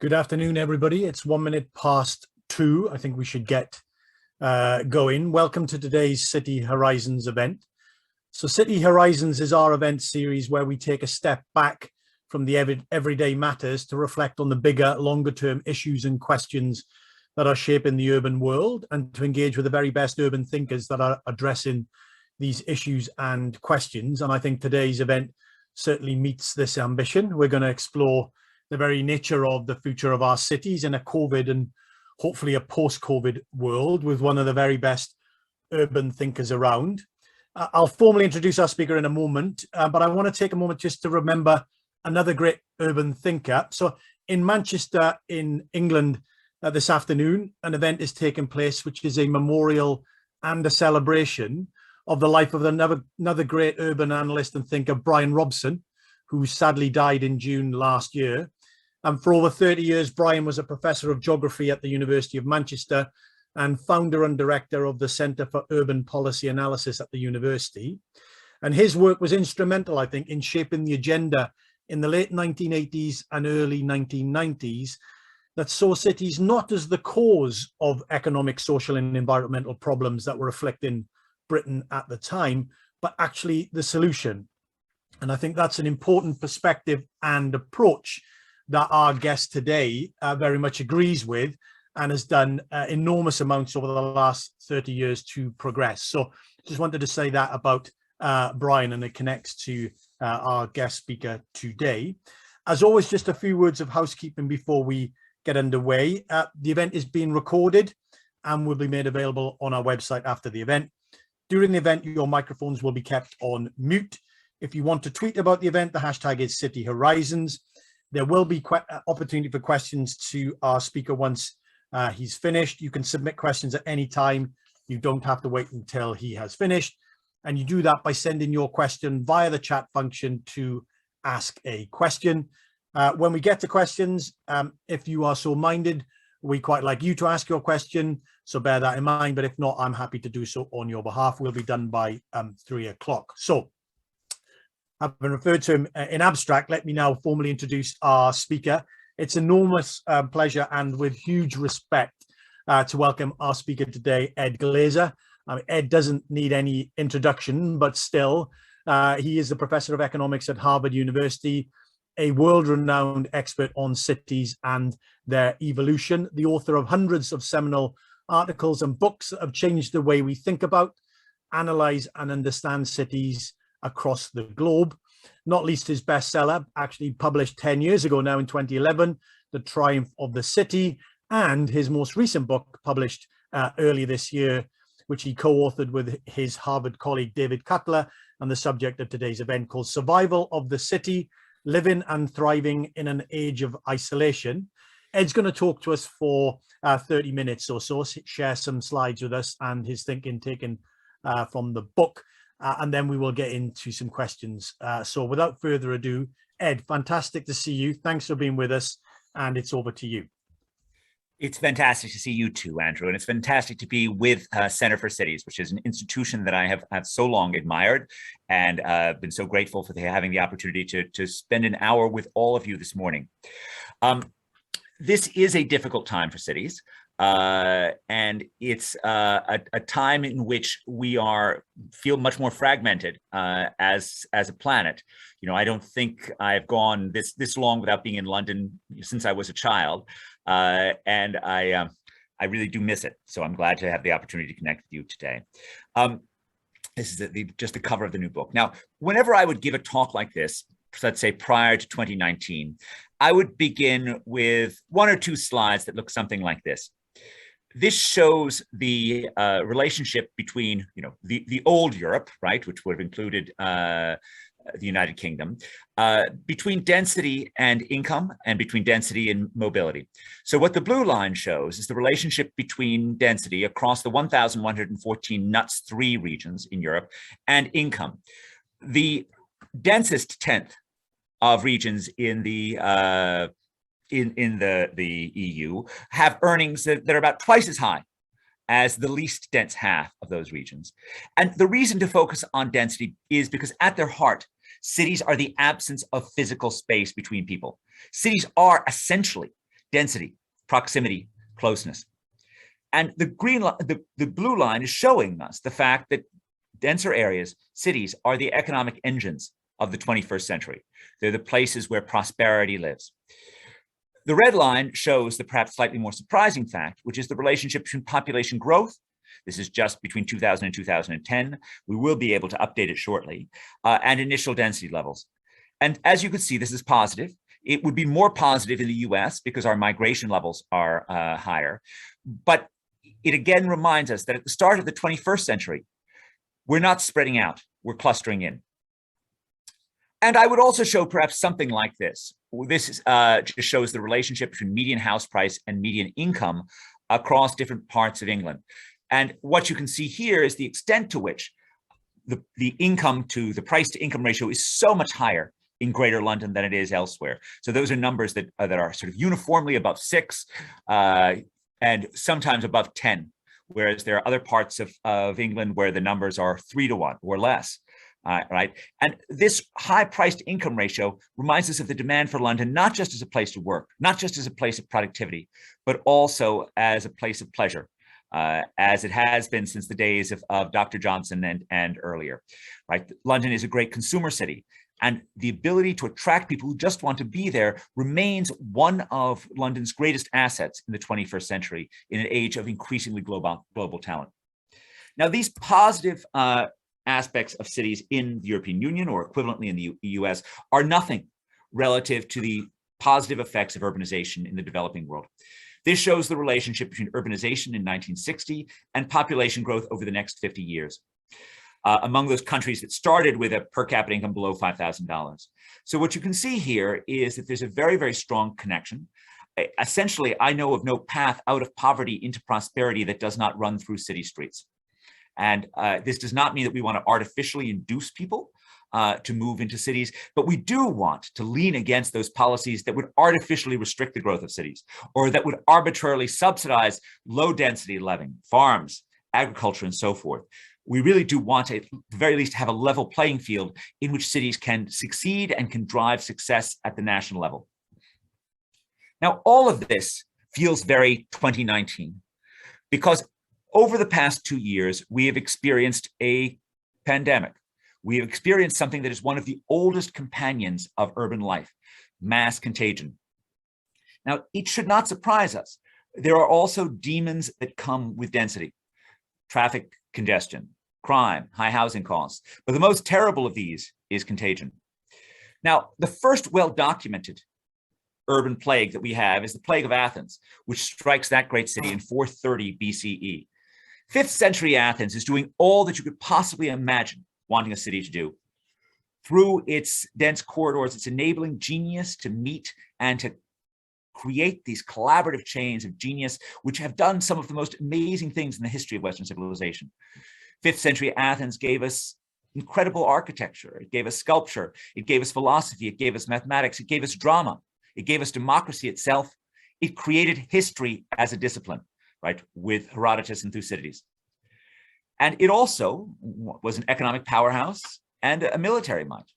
Good afternoon, everybody. It's 1 minute past 2. I think we should get going. Welcome to today's City Horizons event. So City Horizons is our event series where we take a step back from the everyday matters to reflect on the bigger, longer term issues and questions that are shaping the urban world and to engage with the very best urban thinkers that are addressing these issues and questions. And I think today's event certainly meets this ambition. We're going to explore the very nature of the future of our cities in a COVID and hopefully a post-COVID world with one of the very best urban thinkers around. I'll formally introduce our speaker in a moment, but I want to take a moment just to remember another great urban thinker. So in Manchester, in England, this afternoon, an event is taking place, which is a memorial and a celebration of the life of another great urban analyst and thinker, Brian Robson, who sadly died in June last year. And for over 30 years, Brian was a professor of geography at the University of Manchester and founder and director of the Centre for Urban Policy Analysis at the university. And his work was instrumental, I think, in shaping the agenda in the late 1980s and early 1990s that saw cities not as the cause of economic, social and environmental problems that were afflicting Britain at the time, but actually the solution. And I think that's an important perspective and approach that our guest today very much agrees with and has done enormous amounts over the last 30 years to progress. So just wanted to say that about Brian, and it connects to our guest speaker today. As always, just a few words of housekeeping before we get underway. The event is being recorded and will be made available on our website after the event. During the event, your microphones will be kept on mute. If you want to tweet about the event, the hashtag is City Horizons. There will be opportunity for questions to our speaker once he's finished. You can submit questions at any time. You don't have to wait until he has finished. And you do that by sending your question via the chat function to ask a question. When we get to questions, if you are so minded, we quite like you to ask your question. So bear that in mind. But if not, I'm happy to do so on your behalf. We'll be done by 3 o'clock. So I've been referred to him in abstract. Let me now formally introduce our speaker. It's enormous pleasure and with huge respect to welcome our speaker today, Ed Glaeser. Ed doesn't need any introduction, but still, he is a professor of economics at Harvard University, a world-renowned expert on cities and their evolution, the author of hundreds of seminal articles and books that have changed the way we think about, analyze and understand cities across the globe, not least his bestseller, actually published 10 years ago now in 2011, The Triumph of the City, and his most recent book published earlier this year, which he co-authored with his Harvard colleague David Cutler, and the subject of today's event called Survival of the City, Living and Thriving in an Age of Isolation. Ed's going to talk to us for 30 minutes or so, share some slides with us and his thinking taken from the book. And then we will get into some questions. So without further ado, Ed, fantastic to see you. Thanks for being with us. And it's over to you. It's fantastic to see you too, Andrew. And it's fantastic to be with Center for Cities, which is an institution that I have so long admired and been so grateful for having the opportunity to spend an hour with all of you this morning. This is a difficult time for cities. And it's a time in which we feel much more fragmented as a planet. You know, I don't think I've gone this long without being in London since I was a child, and I really do miss it. So I'm glad to have the opportunity to connect with you today. This is just the cover of the new book. Now, whenever I would give a talk like this, let's say prior to 2019, I would begin with 1 or 2 slides that look something like this. This shows the relationship between, the old Europe, right, which would have included the United Kingdom, between density and income and between density and mobility. So what the blue line shows is the relationship between density across the 1,114 NUTS 3 regions in Europe and income. The densest 10th of regions in the EU have earnings that are about twice as high as the least dense half of those regions. And the reason to focus on density is because at their heart, cities are the absence of physical space between people. Cities are essentially density, proximity, closeness. And the blue line is showing us the fact that denser areas, cities, are the economic engines of the 21st century. They're the places where prosperity lives. The red line shows the perhaps slightly more surprising fact, which is the relationship between population growth. This is just between 2000 and 2010. We will be able to update it shortly, and initial density levels. And as you can see, this is positive. It would be more positive in the US because our migration levels are higher. But it again reminds us that at the start of the 21st century, we're not spreading out, we're clustering in. And I would also show perhaps something like this. This just shows the relationship between median house price and median income across different parts of England. And what you can see here is the extent to which the income to the price to income ratio is so much higher in Greater London than it is elsewhere. So those are numbers that are sort of uniformly above 6 and sometimes above 10, whereas there are other parts of England where the numbers are 3 to 1 or less. Right. And this high price to income ratio reminds us of the demand for London, not just as a place to work, not just as a place of productivity, but also as a place of pleasure, as it has been since the days of Dr. Johnson and earlier. Right. London is a great consumer city, and the ability to attract people who just want to be there remains one of London's greatest assets in the 21st century in an age of increasingly global talent. Now, these positive aspects of cities in the European Union or equivalently in the US are nothing relative to the positive effects of urbanization in the developing world. This shows the relationship between urbanization in 1960 and population growth over the next 50 years. Among those countries that started with a per capita income below $5,000. So what you can see here is that there's a very, very strong connection. Essentially, I know of no path out of poverty into prosperity that does not run through city streets. And this does not mean that we want to artificially induce people to move into cities, but we do want to lean against those policies that would artificially restrict the growth of cities, or that would arbitrarily subsidize low density living, farms, agriculture, and so forth. We really do want to, at the very least, have a level playing field in which cities can succeed and can drive success at the national level. Now, all of this feels very 2019 because over the past 2 years, we have experienced a pandemic. We have experienced something that is one of the oldest companions of urban life, mass contagion. Now, it should not surprise us. There are also demons that come with density: traffic congestion, crime, high housing costs. But the most terrible of these is contagion. Now, the first well-documented urban plague that we have is the Plague of Athens, which strikes that great city in 430 BCE. 5th century Athens is doing all that you could possibly imagine wanting a city to do. Through its dense corridors, it's enabling genius to meet and to create these collaborative chains of genius, which have done some of the most amazing things in the history of Western civilization. 5th century Athens gave us incredible architecture. It gave us sculpture. It gave us philosophy. It gave us mathematics. It gave us drama. It gave us democracy itself. It created history as a discipline, right, with Herodotus and Thucydides. And it also was an economic powerhouse and a military might.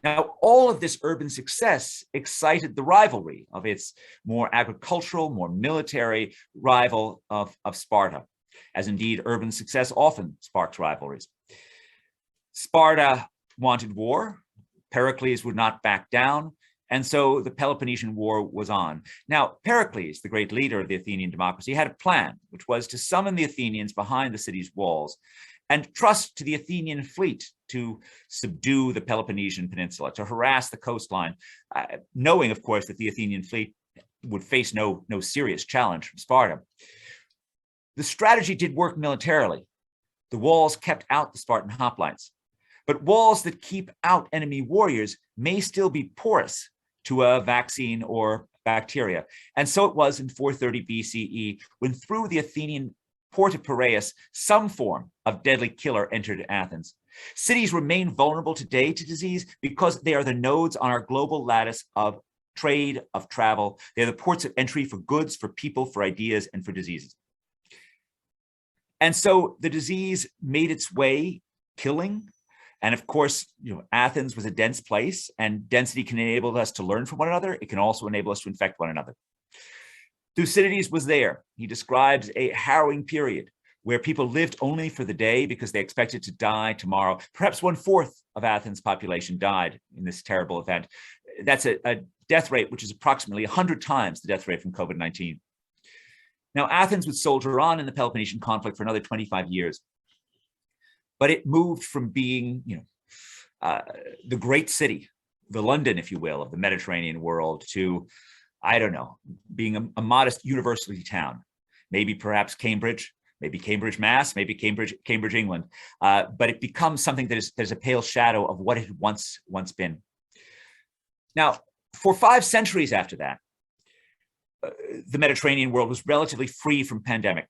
Now, all of this urban success excited the rivalry of its more agricultural, more military rival of Sparta, as indeed urban success often sparks rivalries. Sparta wanted war. Pericles would not back down. And so the Peloponnesian War was on. Now, Pericles, the great leader of the Athenian democracy, had a plan, which was to summon the Athenians behind the city's walls and trust to the Athenian fleet to subdue the Peloponnesian Peninsula, to harass the coastline, knowing, of course, that the Athenian fleet would face no serious challenge from Sparta. The strategy did work militarily. The walls kept out the Spartan hoplites, but walls that keep out enemy warriors may still be porous to a vaccine or bacteria. And so it was in 430 BCE, when through the Athenian port of Piraeus, some form of deadly killer entered Athens. Cities remain vulnerable today to disease because they are the nodes on our global lattice of trade, of travel. They're the ports of entry for goods, for people, for ideas, and for diseases. And so the disease made its way, killing. And of course, Athens was a dense place, and density can enable us to learn from one another. It can also enable us to infect one another. Thucydides was there. He describes a harrowing period where people lived only for the day because they expected to die tomorrow. Perhaps 1/4 of Athens' population died in this terrible event. That's a death rate which is approximately 100 times the death rate from COVID-19. Now, Athens would soldier on in the Peloponnesian conflict for another 25 years, but it moved from being, the great city, the London, if you will, of the Mediterranean world to, I don't know, being a modest university town, maybe perhaps Cambridge, maybe Cambridge, Mass, maybe Cambridge, England, but it becomes something that is a pale shadow of what it had once been. Now, for 5 centuries after that, the Mediterranean world was relatively free from pandemic.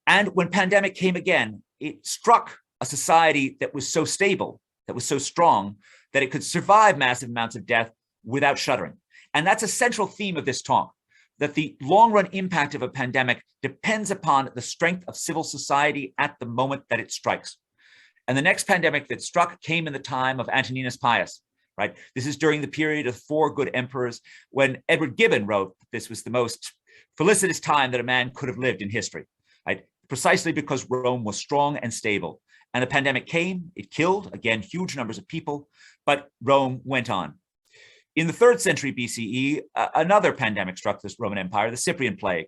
And when pandemic came again, it struck a society that was so stable, that was so strong, that it could survive massive amounts of death without shuddering. And that's a central theme of this talk, that the long-run impact of a pandemic depends upon the strength of civil society at the moment that it strikes. And the next pandemic that struck came in the time of Antoninus Pius, right? This is during the period of 4 good emperors, when Edward Gibbon wrote this was the most felicitous time that a man could have lived in history, right? Precisely because Rome was strong and stable. And the pandemic came, it killed, again, huge numbers of people, but Rome went on. In the 3rd century BCE, another pandemic struck this Roman Empire, the Cyprian plague,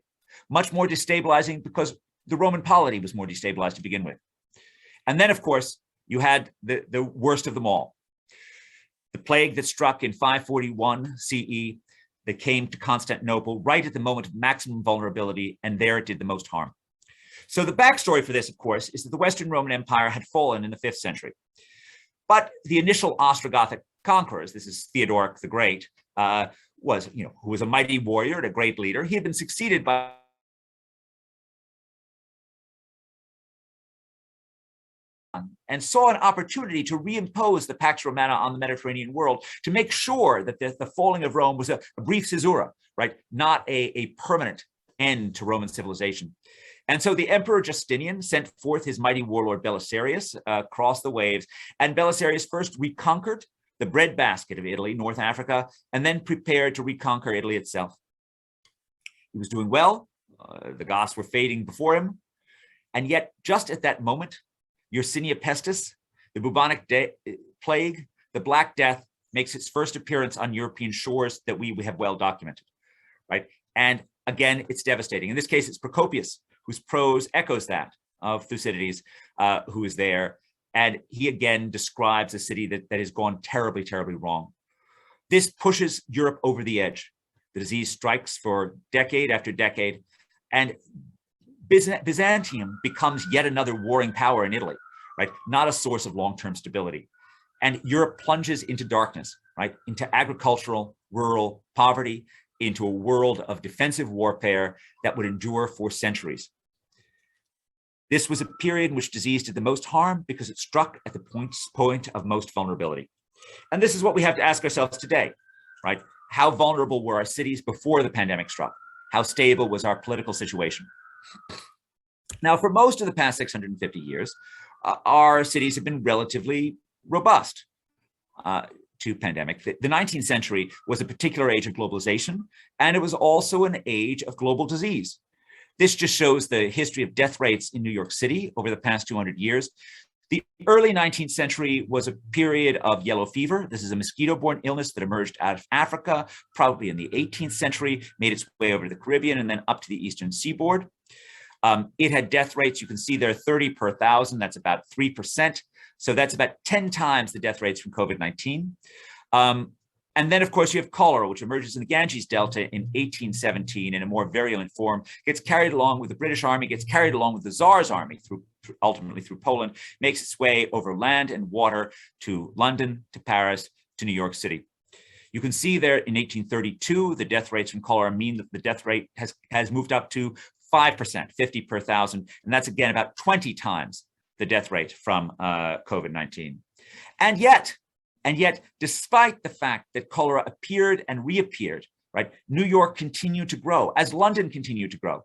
much more destabilizing because the Roman polity was more destabilized to begin with. And then, of course, you had the worst of them all, the plague that struck in 541 CE, that came to Constantinople right at the moment of maximum vulnerability, and there it did the most harm. So the backstory for this, of course, is that the Western Roman Empire had fallen in the 5th century. But the initial Ostrogothic conquerors, this is Theodoric the Great, who was a mighty warrior and a great leader. He had been succeeded by and saw an opportunity to reimpose the Pax Romana on the Mediterranean world, to make sure that the falling of Rome was a brief caesura, right? Not a permanent end to Roman civilization. And so the Emperor Justinian sent forth his mighty warlord Belisarius across the waves, and Belisarius first reconquered the breadbasket of Italy, North Africa, and then prepared to reconquer Italy itself. He was doing well, the Goths were fading before him, and yet just at that moment, Yersinia pestis, the bubonic plague, the Black Death, makes its first appearance on European shores that we have well documented, right? And again, it's devastating. In this case, it's Procopius, whose prose echoes that of Thucydides, who is there. And he again describes a city that has gone terribly, terribly wrong. This pushes Europe over the edge. The disease strikes for decade after decade, and Byzantium becomes yet another warring power in Italy, right? Not a source of long-term stability. And Europe plunges into darkness, right? Into agricultural, rural poverty, into a world of defensive warfare that would endure for centuries. This was a period in which disease did the most harm because it struck at the point of most vulnerability. And this is what we have to ask ourselves today, right? How vulnerable were our cities before the pandemic struck? How stable was our political situation? Now, for most of the past 650 years, our cities have been relatively robust to pandemic. The 19th century was a particular age of globalization, and it was also an age of global disease. This just shows the history of death rates in New York City over the past 200 years. The early 19th century was a period of yellow fever. This is a mosquito-borne illness that emerged out of Africa, probably in the 18th century, made its way over to the Caribbean and then up to the eastern seaboard. It had death rates, you can see there, 30 per 1,000. That's about 3%. So that's about 10 times the death rates from COVID-19. And then, of course, you have cholera, which emerges in the Ganges Delta in 1817 in a more virulent form, gets carried along with the British Army, gets carried along with the Tsar's army, ultimately through Poland, makes its way over land and water to London, to Paris, to New York City. You can see there in 1832, the death rates from cholera mean that the death rate has moved up to 5%, 50 per 1,000. And that's, again, about 20 times the death rate from COVID-19. And yet, despite the fact that cholera appeared and reappeared, right, New York continued to grow as London continued to grow,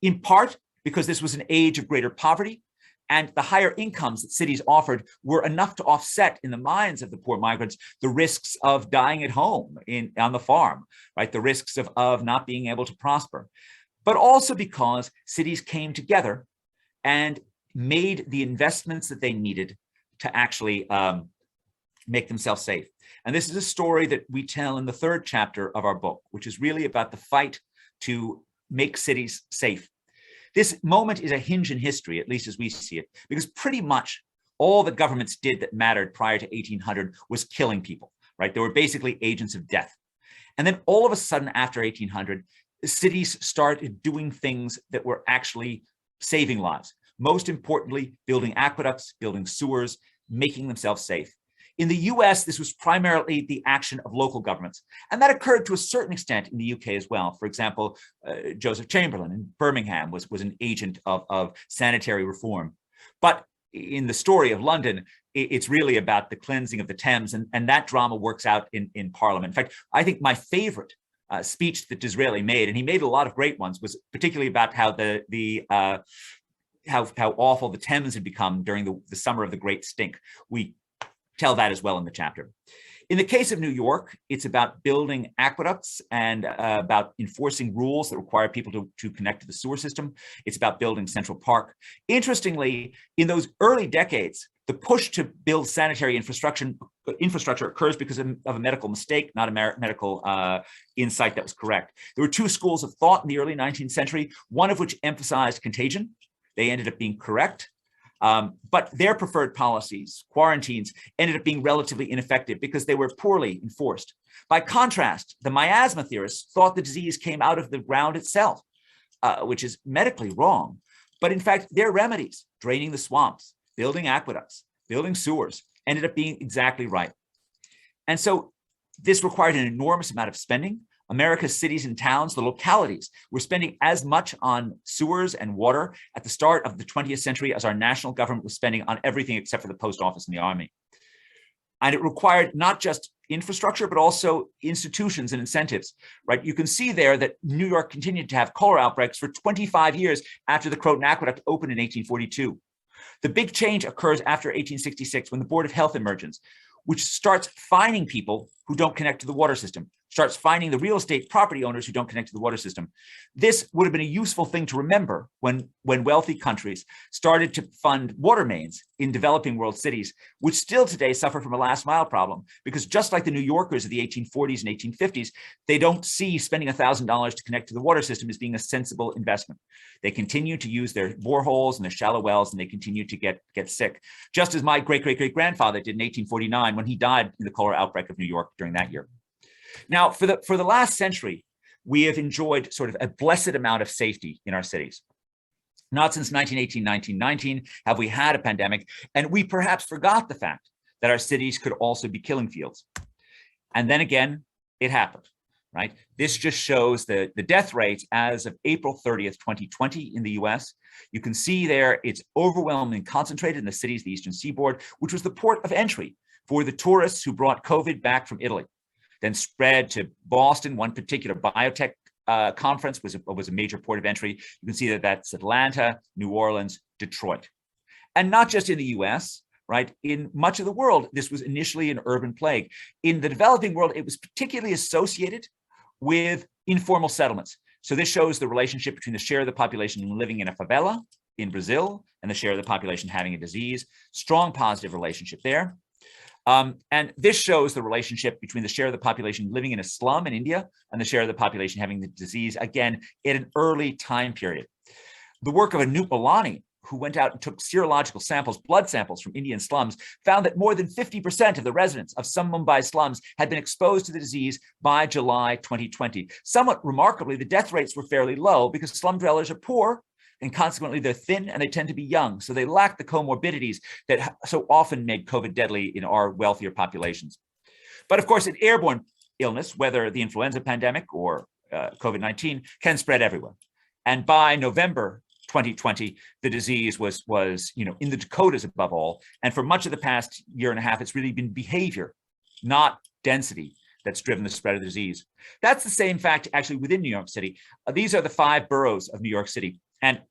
in part because this was an age of greater poverty, And the higher incomes that cities offered were enough to offset, in the minds of the poor migrants, the risks of dying at home on the farm, right? The risks of not being able to prosper. But also because cities came together and made the investments that they needed to actually make themselves safe. And this is a story that we tell in the 3rd chapter of our book, which is really about the fight to make cities safe. This moment is a hinge in history, at least as we see it, because pretty much all that governments did that mattered prior to 1800 was killing people, right? They were basically agents of death. And then all of a sudden, after 1800, the cities started doing things that were actually saving lives. Most importantly, building aqueducts, building sewers, making themselves safe. In the US, this was primarily the action of local governments. And that occurred to a certain extent in the UK as well. For example, Joseph Chamberlain in Birmingham was an agent of sanitary reform. But in the story of London, it's really about the cleansing of the Thames, and that drama works out in Parliament. In fact, I think my favorite speech that Disraeli made, and he made a lot of great ones, was particularly about how how awful the Thames had become during the summer of the Great Stink. We tell that as well in the chapter. In the case of New York, it's about building aqueducts and about enforcing rules that require people to connect to the sewer system. It's about building Central Park. Interestingly, in those early decades, the push to build sanitary infrastructure occurs because of a medical mistake, not a medical insight that was correct. There were 2 schools of thought in the early 19th century, one of which emphasized contagion. They ended up being correct. But their preferred policies, quarantines, ended up being relatively ineffective because they were poorly enforced. By contrast, the miasma theorists thought the disease came out of the ground itself, which is medically wrong. But in fact, their remedies, draining the swamps, building aqueducts, building sewers, ended up being exactly right. And so this required an enormous amount of spending. America's cities and towns, the localities, were spending as much on sewers and water at the start of the 20th century as our national government was spending on everything except for the post office and the army. And it required not just infrastructure, but also institutions and incentives, right? You can see there that New York continued to have cholera outbreaks for 25 years after the Croton Aqueduct opened in 1842. The big change occurs after 1866 when the Board of Health emerges, which starts fining people who don't connect to the water system, starts fining the real estate property owners who don't connect to the water system. This would have been a useful thing to remember when wealthy countries started to fund water mains in developing world cities, which still today suffer from a last mile problem, because just like the New Yorkers of the 1840s and 1850s, they don't see spending $1,000 to connect to the water system as being a sensible investment. They continue to use their boreholes and their shallow wells, and they continue to get sick, just as my great-great-great-grandfather did in 1849 when he died in the cholera outbreak of New York during that year. Now, for the last century, we have enjoyed sort of a blessed amount of safety in our cities. Not since 1918, 1919 have we had a pandemic, and we perhaps forgot the fact that our cities could also be killing fields. And then again, it happened, right? This just shows the death rates as of April 30th, 2020 in the US. You can see there it's overwhelmingly concentrated in the cities of the Eastern Seaboard, which was the port of entry for the tourists who brought COVID back from Italy. Then spread to Boston. One particular biotech conference was a major port of entry. You can see that that's Atlanta, New Orleans, Detroit. And not just in the US, right? In much of the world, this was initially an urban plague. In the developing world, it was particularly associated with informal settlements. So this shows the relationship between the share of the population living in a favela in Brazil and the share of the population having a disease. Strong positive relationship there. And this shows the relationship between the share of the population living in a slum in India and the share of the population having the disease, again, at an early time period. The work of Anup Alani, who went out and took serological samples, blood samples from Indian slums, found that more than 50% of the residents of some Mumbai slums had been exposed to the disease by July 2020. Somewhat remarkably, the death rates were fairly low because slum dwellers are poor, and consequently they're thin and they tend to be young. So they lack the comorbidities that so often made COVID deadly in our wealthier populations. But of course, an airborne illness, whether the influenza pandemic or COVID-19, can spread everywhere. And by November 2020, the disease was in the Dakotas above all. And for much of the past year and a half, it's really been behavior, not density, that's driven the spread of the disease. That's the same fact actually within New York City. These are the 5 boroughs of New York City. And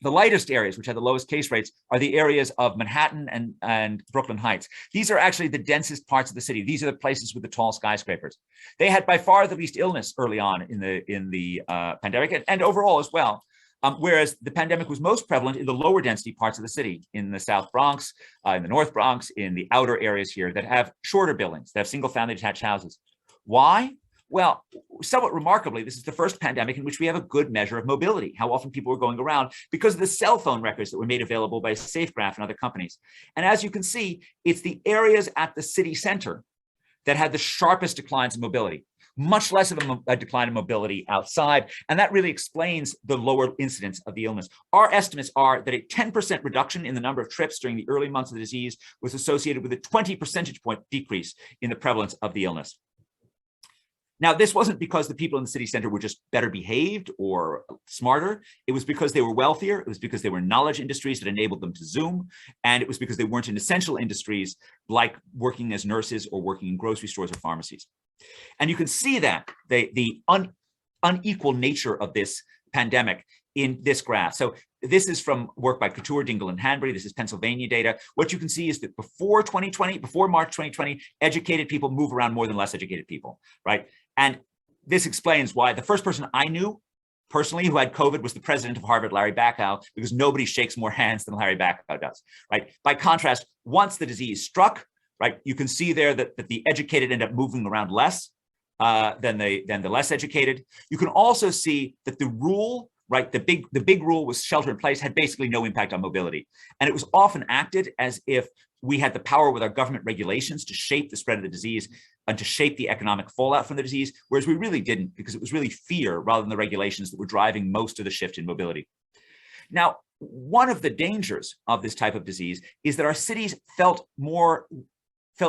The lightest areas, which had the lowest case rates, are the areas of Manhattan and Brooklyn Heights. These are actually the densest parts of the city. These are the places with the tall skyscrapers. They had by far the least illness early on in the pandemic, and overall as well. Whereas the pandemic was most prevalent in the lower density parts of the city, in the South Bronx, in the North Bronx, in the outer areas here that have shorter buildings, that have single family detached houses. Why? Well, somewhat remarkably, this is the first pandemic in which we have a good measure of mobility, how often people were going around, because of the cell phone records that were made available by SafeGraph and other companies. And as you can see, it's the areas at the city center that had the sharpest declines in mobility, much less of a decline in mobility outside. And that really explains the lower incidence of the illness. Our estimates are that a 10% reduction in the number of trips during the early months of the disease was associated with a 20 percentage point decrease in the prevalence of the illness. Now, this wasn't because the people in the city center were just better behaved or smarter. It was because they were wealthier. It was because they were in knowledge industries that enabled them to Zoom. And it was because they weren't in essential industries like working as nurses or working in grocery stores or pharmacies. And you can see that the unequal nature of this pandemic in this graph. So this is from work by Couture, Dingle, and Hanbury. This is Pennsylvania data. What you can see is that before March 2020, educated people move around more than less educated people, right? And this explains why the first person I knew personally who had COVID was the president of Harvard, Larry Bacow, because nobody shakes more hands than Larry Bacow does, right? By contrast, once the disease struck, right, you can see there that the educated end up moving around less than the less educated. You can also see that the rule, right, the big rule was shelter in place, had basically no impact on mobility. And it was often acted as if we had the power with our government regulations to shape the spread of the disease and to shape the economic fallout from the disease, whereas we really didn't, because it was really fear rather than the regulations that were driving most of the shift in mobility. Now, one of the dangers of this type of disease is that our cities felt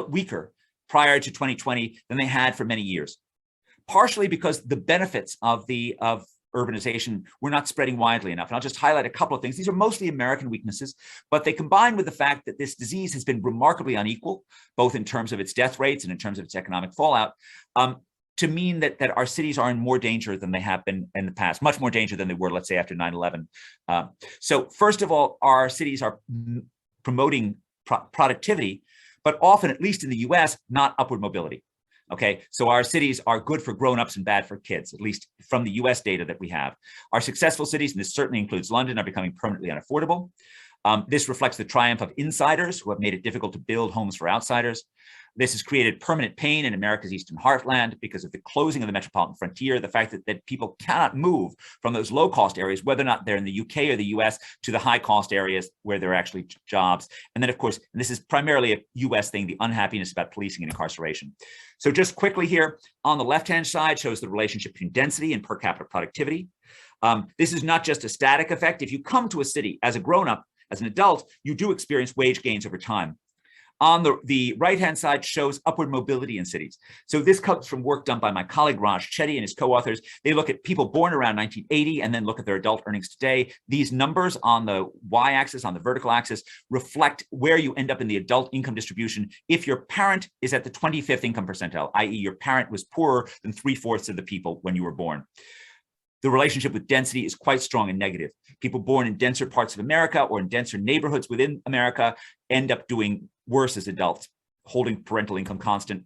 weaker prior to 2020 than they had for many years, partially because the benefits of urbanization were not spreading widely enough. And I'll just highlight a couple of things. These are mostly American weaknesses, but they combine with the fact that this disease has been remarkably unequal, both in terms of its death rates and in terms of its economic fallout, to mean that our cities are in more danger than they have been in the past, much more danger than they were, let's say, after 9/11. So first of all, our cities are promoting productivity, but often, at least in the US, not upward mobility. Okay, so our cities are good for grown-ups and bad for kids, at least from the US data that we have. Our successful cities, and this certainly includes London, are becoming permanently unaffordable. This reflects the triumph of insiders who have made it difficult to build homes for outsiders. This has created permanent pain in America's eastern heartland because of the closing of the metropolitan frontier, the fact that people cannot move from those low-cost areas, whether or not they're in the UK or the US, to the high-cost areas where there are actually jobs. And then, of course, and this is primarily a US thing, the unhappiness about policing and incarceration. So just quickly here, on the left-hand side shows the relationship between density and per capita productivity. This is not just a static effect. If you come to a city as a grown-up, as an adult, you do experience wage gains over time. On the right-hand side shows upward mobility in cities. So this comes from work done by my colleague Raj Chetty and his co-authors. They look at people born around 1980 and then look at their adult earnings today. These numbers on the y-axis, on the vertical axis, reflect where you end up in the adult income distribution if your parent is at the 25th income percentile, i.e. your parent was poorer than 3/4 of the people when you were born. The relationship with density is quite strong and negative. People born in denser parts of America or in denser neighborhoods within America end up doing worse as adults, holding parental income constant.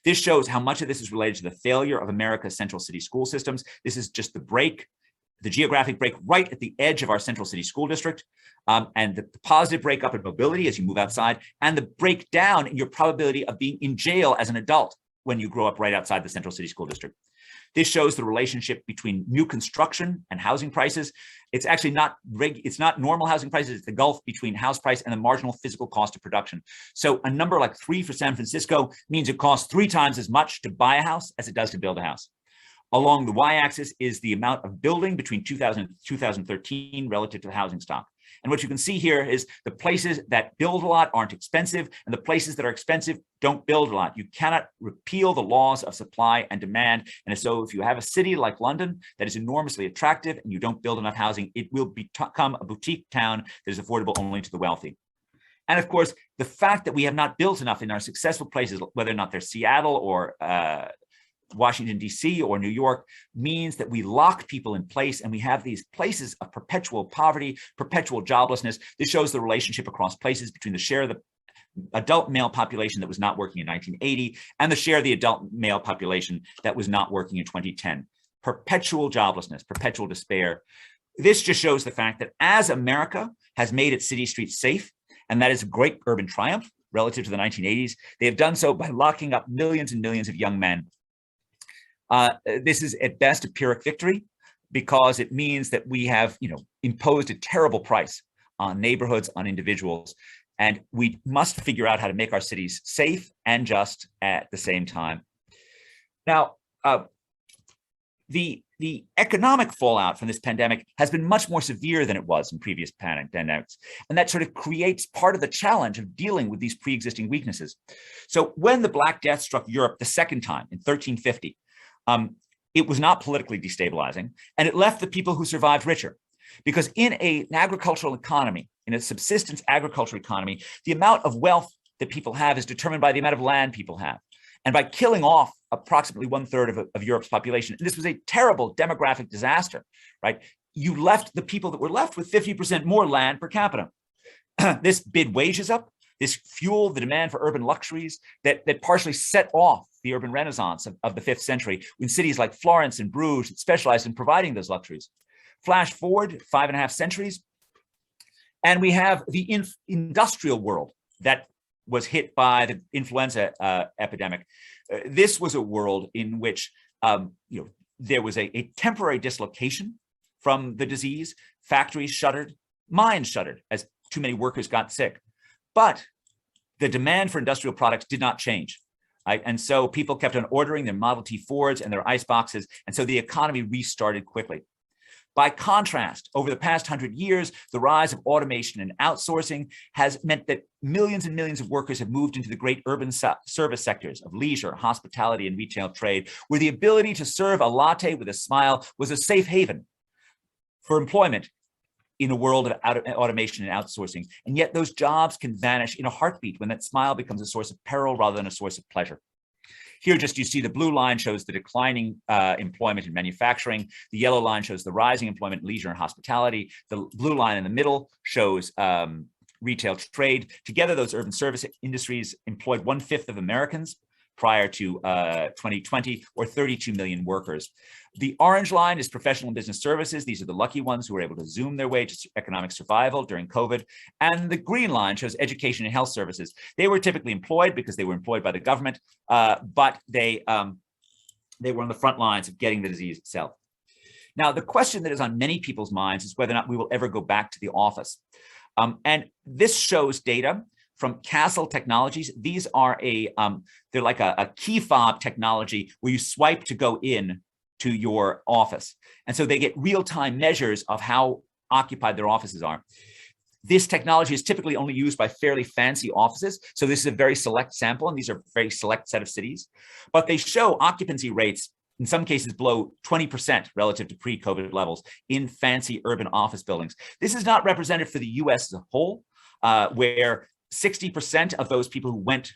This shows how much of this is related to the failure of America's central city school systems. This is just the break, the geographic break right at the edge of our central city school district, and the positive break up in mobility as you move outside, and the breakdown in your probability of being in jail as an adult when you grow up right outside the central city school district. This shows the relationship between new construction and housing prices. It's actually not normal housing prices. It's the gulf between house price and the marginal physical cost of production. So a number like 3 for San Francisco means it costs 3 times as much to buy a house as it does to build a house. Along the y-axis is the amount of building between 2000 and 2013 relative to the housing stock. And what you can see here is the places that build a lot aren't expensive, and the places that are expensive don't build a lot. You cannot repeal the laws of supply and demand. And so if you have a city like London that is enormously attractive and you don't build enough housing, it will become a boutique town that is affordable only to the wealthy. And of course, the fact that we have not built enough in our successful places, whether or not they're Seattle or Washington, D.C. or New York means that we lock people in place, and we have these places of perpetual poverty, perpetual joblessness. This shows the relationship across places between the share of the adult male population that was not working in 1980 and the share of the adult male population that was not working in 2010. Perpetual joblessness, perpetual despair. This just shows the fact that as America has made its city streets safe, and that is a great urban triumph relative to the 1980s, they have done so by locking up millions and millions of young men. This is at best a Pyrrhic victory, because it means that we have, imposed a terrible price on neighborhoods, on individuals, and we must figure out how to make our cities safe and just at the same time. Now, the economic fallout from this pandemic has been much more severe than it was in previous pandemics. And that sort of creates part of the challenge of dealing with these pre-existing weaknesses. So when the Black Death struck Europe the second time in 1350, it was not politically destabilizing, and it left the people who survived richer. Because in an agricultural economy, in a subsistence agricultural economy, the amount of wealth that people have is determined by the amount of land people have. And by killing off approximately 1/3 of Europe's population, and this was a terrible demographic disaster, right? You left the people that were left with 50% more land per capita. This bid wages up. This fueled the demand for urban luxuries that partially set off the urban renaissance of the 5th century in cities like Florence and Bruges that specialized in providing those luxuries. Flash forward 5.5 centuries, and we have the industrial world that was hit by the influenza epidemic. This was a world in which there was a temporary dislocation from the disease. Factories shuttered, mines shuttered as too many workers got sick. But the demand for industrial products did not change. Right? And so people kept on ordering their Model T Fords and their ice boxes. And so the economy restarted quickly. By contrast, over the past 100 years, the rise of automation and outsourcing has meant that millions and millions of workers have moved into the great urban service sectors of leisure, hospitality, and retail trade, where the ability to serve a latte with a smile was a safe haven for employment in a world of automation and outsourcing. And yet those jobs can vanish in a heartbeat when that smile becomes a source of peril rather than a source of pleasure. Here, just you see the blue line shows the declining employment in manufacturing. The yellow line shows the rising employment in leisure and hospitality. The blue line in the middle shows retail trade. Together, those urban service industries employed 1/5 of Americans prior to 2020, or 32 million workers. The orange line is professional and business services. These are the lucky ones who were able to Zoom their way to economic survival during COVID. And the green line shows education and health services. They were typically employed because they were employed by the government, but they were on the front lines of getting the disease itself. Now, the question that is on many people's minds is whether or not we will ever go back to the office. And this shows data from Castle Technologies. These are they're like a key fob technology where you swipe to go in to your office. And so they get real-time measures of how occupied their offices are. This technology is typically only used by fairly fancy offices. So this is a very select sample, and these are a very select set of cities. But they show occupancy rates, in some cases below 20% relative to pre-COVID levels in fancy urban office buildings. This is not representative for the US as a whole, where 60% of those people who went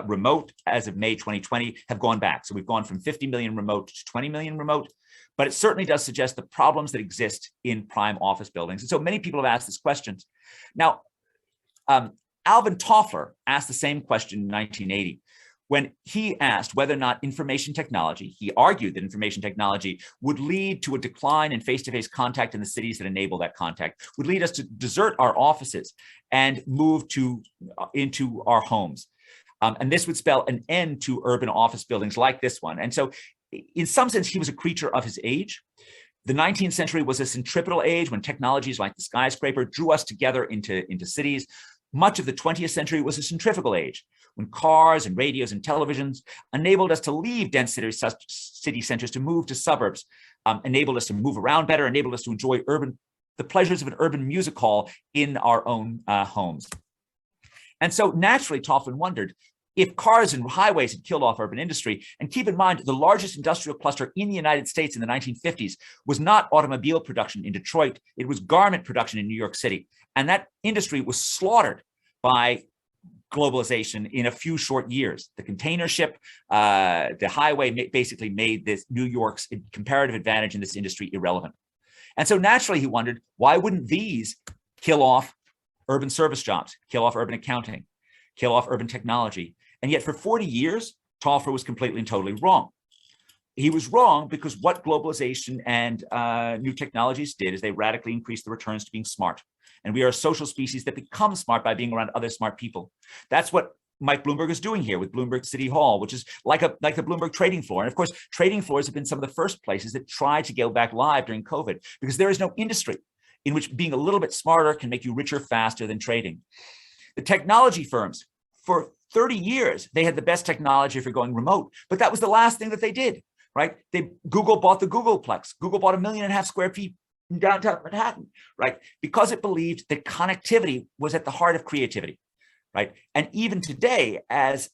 remote as of May 2020 have gone back. So we've gone from 50 million remote to 20 million remote, but it certainly does suggest the problems that exist in prime office buildings. And so many people have asked this question. Now, Alvin Toffler asked the same question in 1980. When he asked whether or not information technology, he argued that information technology would lead to a decline in face-to-face contact in the cities that enable that contact, would lead us to desert our offices and move into our homes. And this would spell an end to urban office buildings like this one. And so in some sense, he was a creature of his age. The 19th century was a centripetal age when technologies like the skyscraper drew us together into cities. Much of the 20th century was a centrifugal age, when cars and radios and televisions enabled us to leave dense city centers to move to suburbs, enabled us to move around better, enabled us to enjoy the pleasures of an urban music hall in our own homes. And so naturally, Toffler wondered if cars and highways had killed off urban industry. And keep in mind, the largest industrial cluster in the United States in the 1950s was not automobile production in Detroit, it was garment production in New York City. And that industry was slaughtered by globalization in a few short years. The container ship, the highway basically made this New York's comparative advantage in this industry irrelevant. And so naturally he wondered, why wouldn't these kill off urban service jobs, kill off urban accounting, kill off urban technology? And yet for 40 years, Tolfer was completely and totally wrong. He was wrong because what globalization and new technologies did is they radically increased the returns to being smart. And we are a social species that becomes smart by being around other smart people. That's what Mike Bloomberg is doing here with Bloomberg City Hall, which is like the Bloomberg trading floor. And of course, trading floors have been some of the first places that tried to go back live during COVID, because there is no industry in which being a little bit smarter can make you richer faster than trading. The technology firms, for 30 years, they had the best technology for going remote, but that was the last thing that they did, right? Google bought the Googleplex. Google bought 1.5 million square feet in downtown Manhattan, right? Because it believed that connectivity was at the heart of creativity, right? And even today, as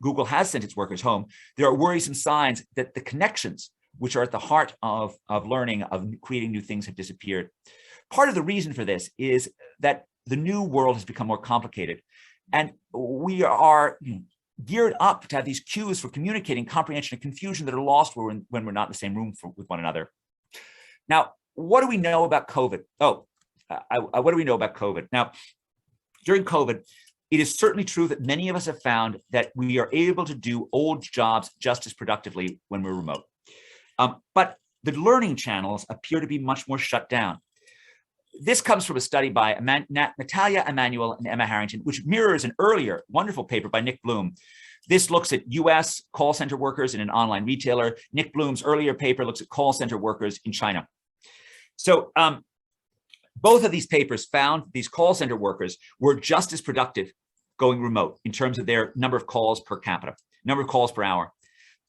Google has sent its workers home, there are worrisome signs that the connections, which are at the heart of learning, of creating new things, have disappeared. Part of the reason for this is that the new world has become more complicated, and we are geared up to have these cues for communicating comprehension and confusion that are lost when we're not in the same room with one another. Now, what do we know about COVID? What do we know about COVID? Now, during COVID, it is certainly true that many of us have found that we are able to do old jobs just as productively when we're remote. But the learning channels appear to be much more shut down. This comes from a study by Natalia Emanuel and Emma Harrington, which mirrors an earlier wonderful paper by Nick Bloom. This looks at US call center workers in an online retailer. Nick Bloom's earlier paper looks at call center workers in China. So both of these papers found these call center workers were just as productive going remote in terms of their number of calls per capita, number of calls per hour.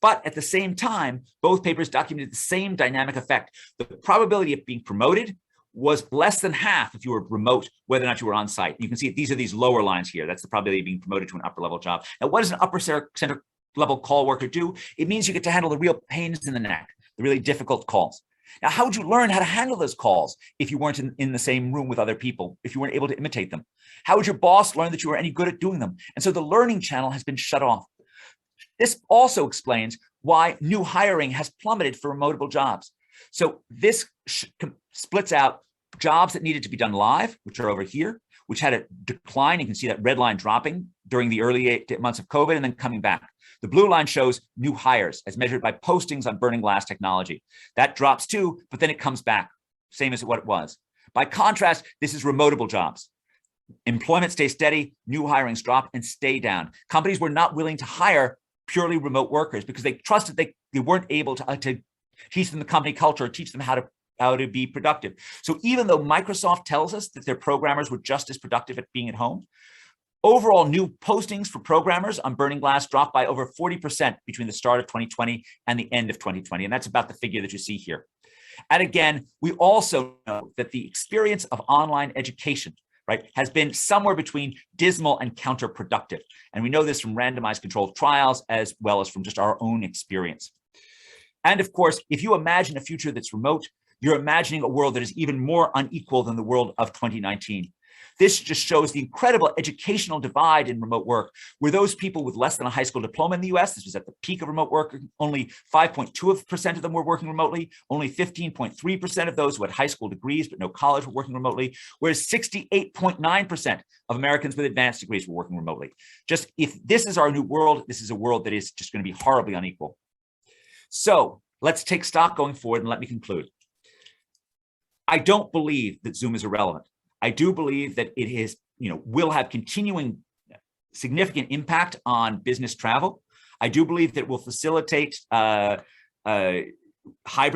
But at the same time, both papers documented the same dynamic effect. The probability of being promoted was less than half if you were remote, whether or not you were on site. You can see these are these lower lines here. That's the probability of being promoted to an upper level job. Now, what does an upper center level call worker do? It means you get to handle the real pains in the neck, the really difficult calls. Now, how would you learn how to handle those calls if you weren't in the same room with other people, if you weren't able to imitate them? How would your boss learn that you were any good at doing them? And so the learning channel has been shut off. This also explains why new hiring has plummeted for remotable jobs. So this splits out jobs that needed to be done live, which are over here, which had a decline. You can see that red line dropping during the early 8 months of COVID and then coming back. The blue line shows new hires as measured by postings on burning glass technology. That drops too, but then it comes back, same as what it was. By contrast, this is remotable jobs. Employment stays steady, new hirings drop and stay down. Companies were not willing to hire purely remote workers because they trusted they weren't able to teach them the company culture, teach them how to be productive. So even though Microsoft tells us that their programmers were just as productive at being at home, overall new postings for programmers on burning glass dropped by over 40% between the start of 2020 and the end of 2020. And that's about the figure that you see here. And again, we also know that the experience of online education, right, has been somewhere between dismal and counterproductive. And we know this from randomized controlled trials as well as from just our own experience. And of course, if you imagine a future that's remote, you're imagining a world that is even more unequal than the world of 2019. This just shows the incredible educational divide in remote work, where those people with less than a high school diploma in the US, this was at the peak of remote work, only 5.2% of them were working remotely, only 15.3% of those who had high school degrees but no college were working remotely, whereas 68.9% of Americans with advanced degrees were working remotely. Just if this is our new world, this is a world that is just going to be horribly unequal. So let's take stock going forward and let me conclude. I don't believe that Zoom is irrelevant. I do believe that it is, will have continuing significant impact on business travel. I do believe that it will facilitate hybrid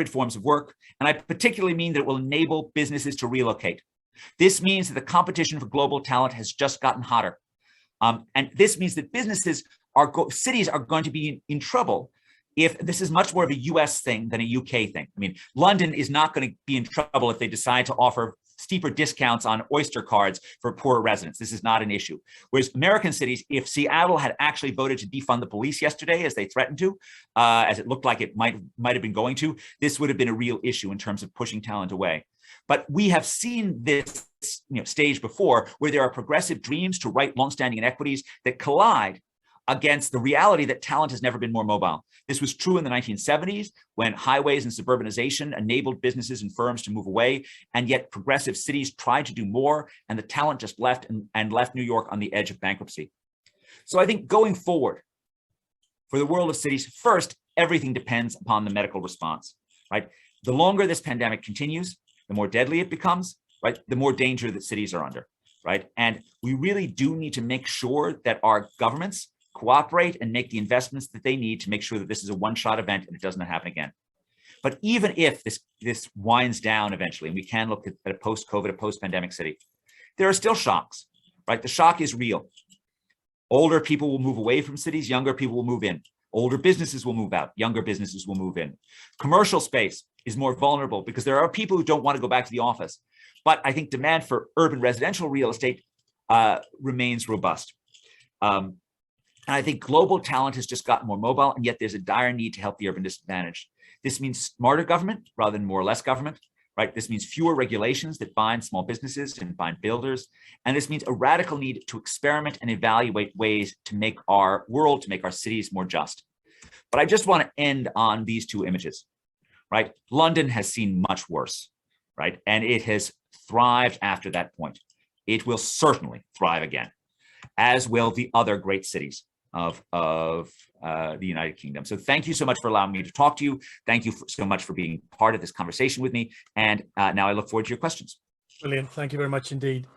forms of work. And I particularly mean that it will enable businesses to relocate. This means that the competition for global talent has just gotten hotter. And this means that cities are going to be in trouble if this is much more of a US thing than a UK thing. I mean, London is not going to be in trouble if they decide to offer steeper discounts on Oyster cards for poorer residents. This is not an issue. Whereas American cities, if Seattle had actually voted to defund the police yesterday, as they threatened to, as it looked like it might have been going to, this would have been a real issue in terms of pushing talent away. But we have seen this stage before, where there are progressive dreams to right longstanding inequities that collide against the reality that talent has never been more mobile. This was true in the 1970s, when highways and suburbanization enabled businesses and firms to move away, and yet progressive cities tried to do more, and the talent just left and left New York on the edge of bankruptcy. So I think going forward, for the world of cities, first, everything depends upon the medical response, right? The longer this pandemic continues, the more deadly it becomes, right? The more danger that cities are under, right? And we really do need to make sure that our governments cooperate and make the investments that they need to make sure that this is a one-shot event and it does not happen again. But even if this winds down eventually, and we can look at a post-COVID, a post-pandemic city, there are still shocks, right? The shock is real. Older people will move away from cities, younger people will move in. Older businesses will move out, younger businesses will move in. Commercial space is more vulnerable because there are people who don't want to go back to the office. But I think demand for urban residential real estate remains robust. And I think global talent has just gotten more mobile, and yet there's a dire need to help the urban disadvantaged. This means smarter government rather than more or less government, right? This means fewer regulations that bind small businesses and bind builders. And this means a radical need to experiment and evaluate ways to make our world, to make our cities more just. But I just want to end on these two images, right? London has seen much worse, right? And it has thrived after that point. It will certainly thrive again, as will the other great cities of the United Kingdom. So thank you so much for allowing me to talk to you. Thank you so much for being part of this conversation with me. And now I look forward to your questions. Brilliant. Thank you very much indeed,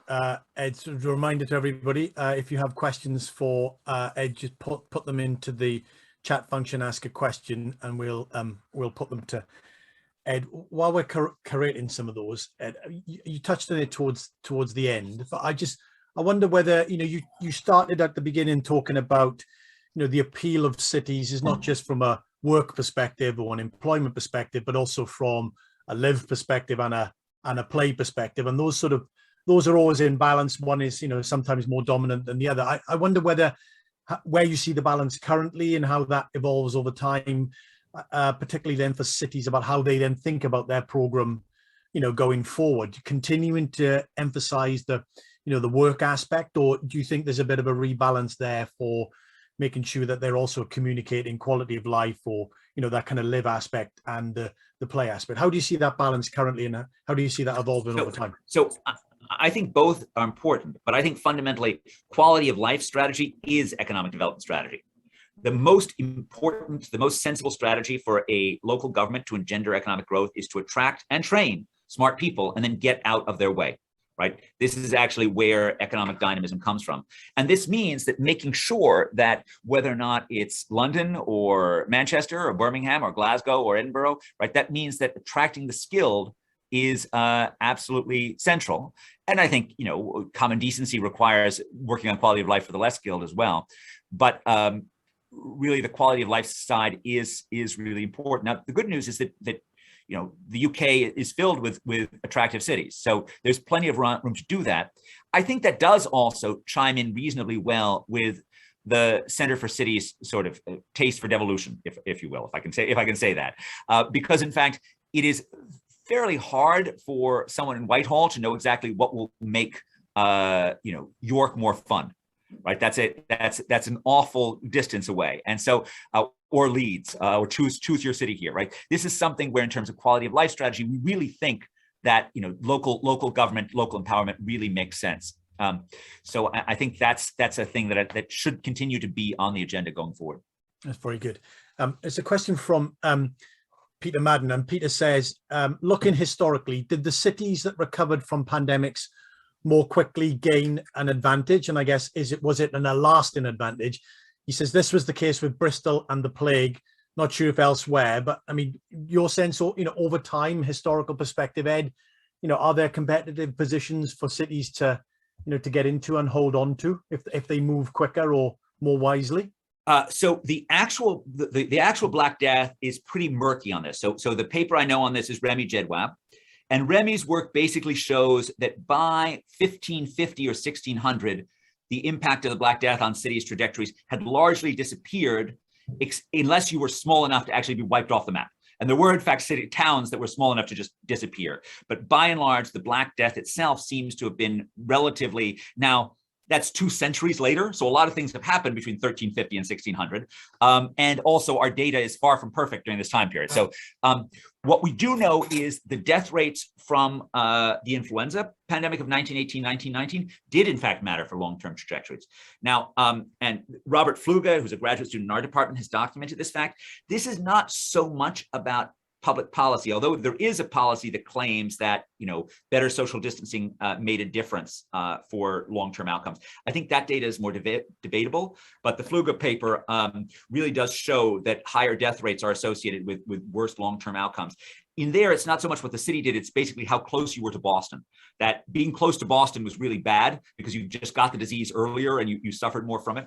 Ed. So a reminder to everybody, if you have questions for Ed, just put them into the chat function, ask a question, and we'll put them to Ed. While we're curating some of those, Ed, you touched on it towards the end, but I wonder whether, you started at the beginning talking about, the appeal of cities is not just from a work perspective or an employment perspective, but also from a live perspective and a play perspective. And those are always in balance. One is, sometimes more dominant than the other. I wonder where you see the balance currently and how that evolves over time, particularly then for cities, about how they then think about their program, going forward, continuing to emphasize the work aspect, or do you think there's a bit of a rebalance there for making sure that they're also communicating quality of life, or that kind of live aspect and the play aspect? How do you see that balance currently, and how do you see that evolving over time? So I think both are important, but I think fundamentally quality of life strategy is economic development strategy. The most important, the most sensible strategy for a local government to engender economic growth is to attract and train smart people and then get out of their way. Right? This is actually where economic dynamism comes from. And this means that making sure that whether or not it's London or Manchester or Birmingham or Glasgow or Edinburgh, right? That means that attracting the skilled is absolutely central. And I think, common decency requires working on quality of life for the less skilled as well. But really the quality of life side is really important. Now, the good news is that the UK is filled with attractive cities. So there's plenty of room to do that. I think that does also chime in reasonably well with the Center for Cities sort of taste for devolution, if you will, if I can say that, because in fact, it is fairly hard for someone in Whitehall to know exactly what will make York more fun. Right, that's an awful distance away, and so or Leeds, or choose your city here. Right, this is something where, in terms of quality of life strategy, we really think that local government, local empowerment really makes sense. So I think that's a thing that should continue to be on the agenda going forward. That's very good. It's a question from Peter Madden, and Peter says, looking historically, did the cities that recovered from pandemics more quickly gain an advantage? And I guess, was it a lasting advantage? He says this was the case with Bristol and the plague. Not sure if elsewhere, but I mean, your sense, over time, historical perspective, Ed, are there competitive positions for cities to get into and hold on to if they move quicker or more wisely? So the actual Black Death is pretty murky on this. So the paper I know on this is Remy Jedwab. And Remy's work basically shows that by 1550 or 1600, the impact of the Black Death on cities' trajectories had largely disappeared, unless you were small enough to actually be wiped off the map. And there were, in fact, towns that were small enough to just disappear. But by and large, the Black Death itself seems to have been relatively, now that's 2 centuries later. So a lot of things have happened between 1350 and 1600. And also our data is far from perfect during this time period. So what we do know is the death rates from the influenza pandemic of 1918, 1919 did in fact matter for long-term trajectories. Now, and Robert Fluga, who's a graduate student in our department, has documented this fact. This is not so much about public policy, although there is a policy that claims that, you know, better social distancing made a difference for long-term outcomes. I think that data is more debatable, but the Fluga paper really does show that higher death rates are associated with worse long-term outcomes. In there, it's not so much what the city did, it's basically how close you were to Boston. That being close to Boston was really bad because you just got the disease earlier and you suffered more from it.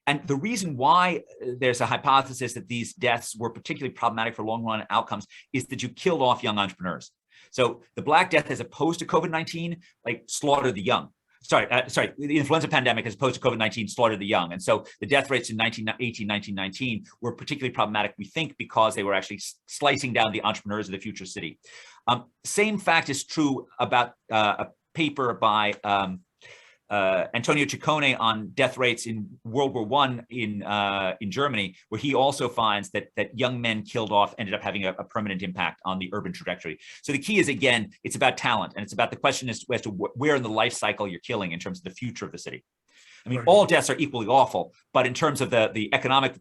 And the reason why there's a hypothesis that these deaths were particularly problematic for long-run outcomes is that you killed off young entrepreneurs. So the Black Death, as opposed to COVID-19, like slaughtered the young. The influenza pandemic, as opposed to COVID-19, slaughtered the young. And so the death rates in 1918, 1919 were particularly problematic, we think, because they were actually slicing down the entrepreneurs of the future city. Same fact is true about a paper by Antonio Ciccone on death rates in World War I in Germany, where he also finds that young men killed off ended up having a permanent impact on the urban trajectory. So the key is, again, it's about talent, and it's about the question as to where in the life cycle you're killing in terms of the future of the city. I mean, all deaths are equally awful, but in terms of the economic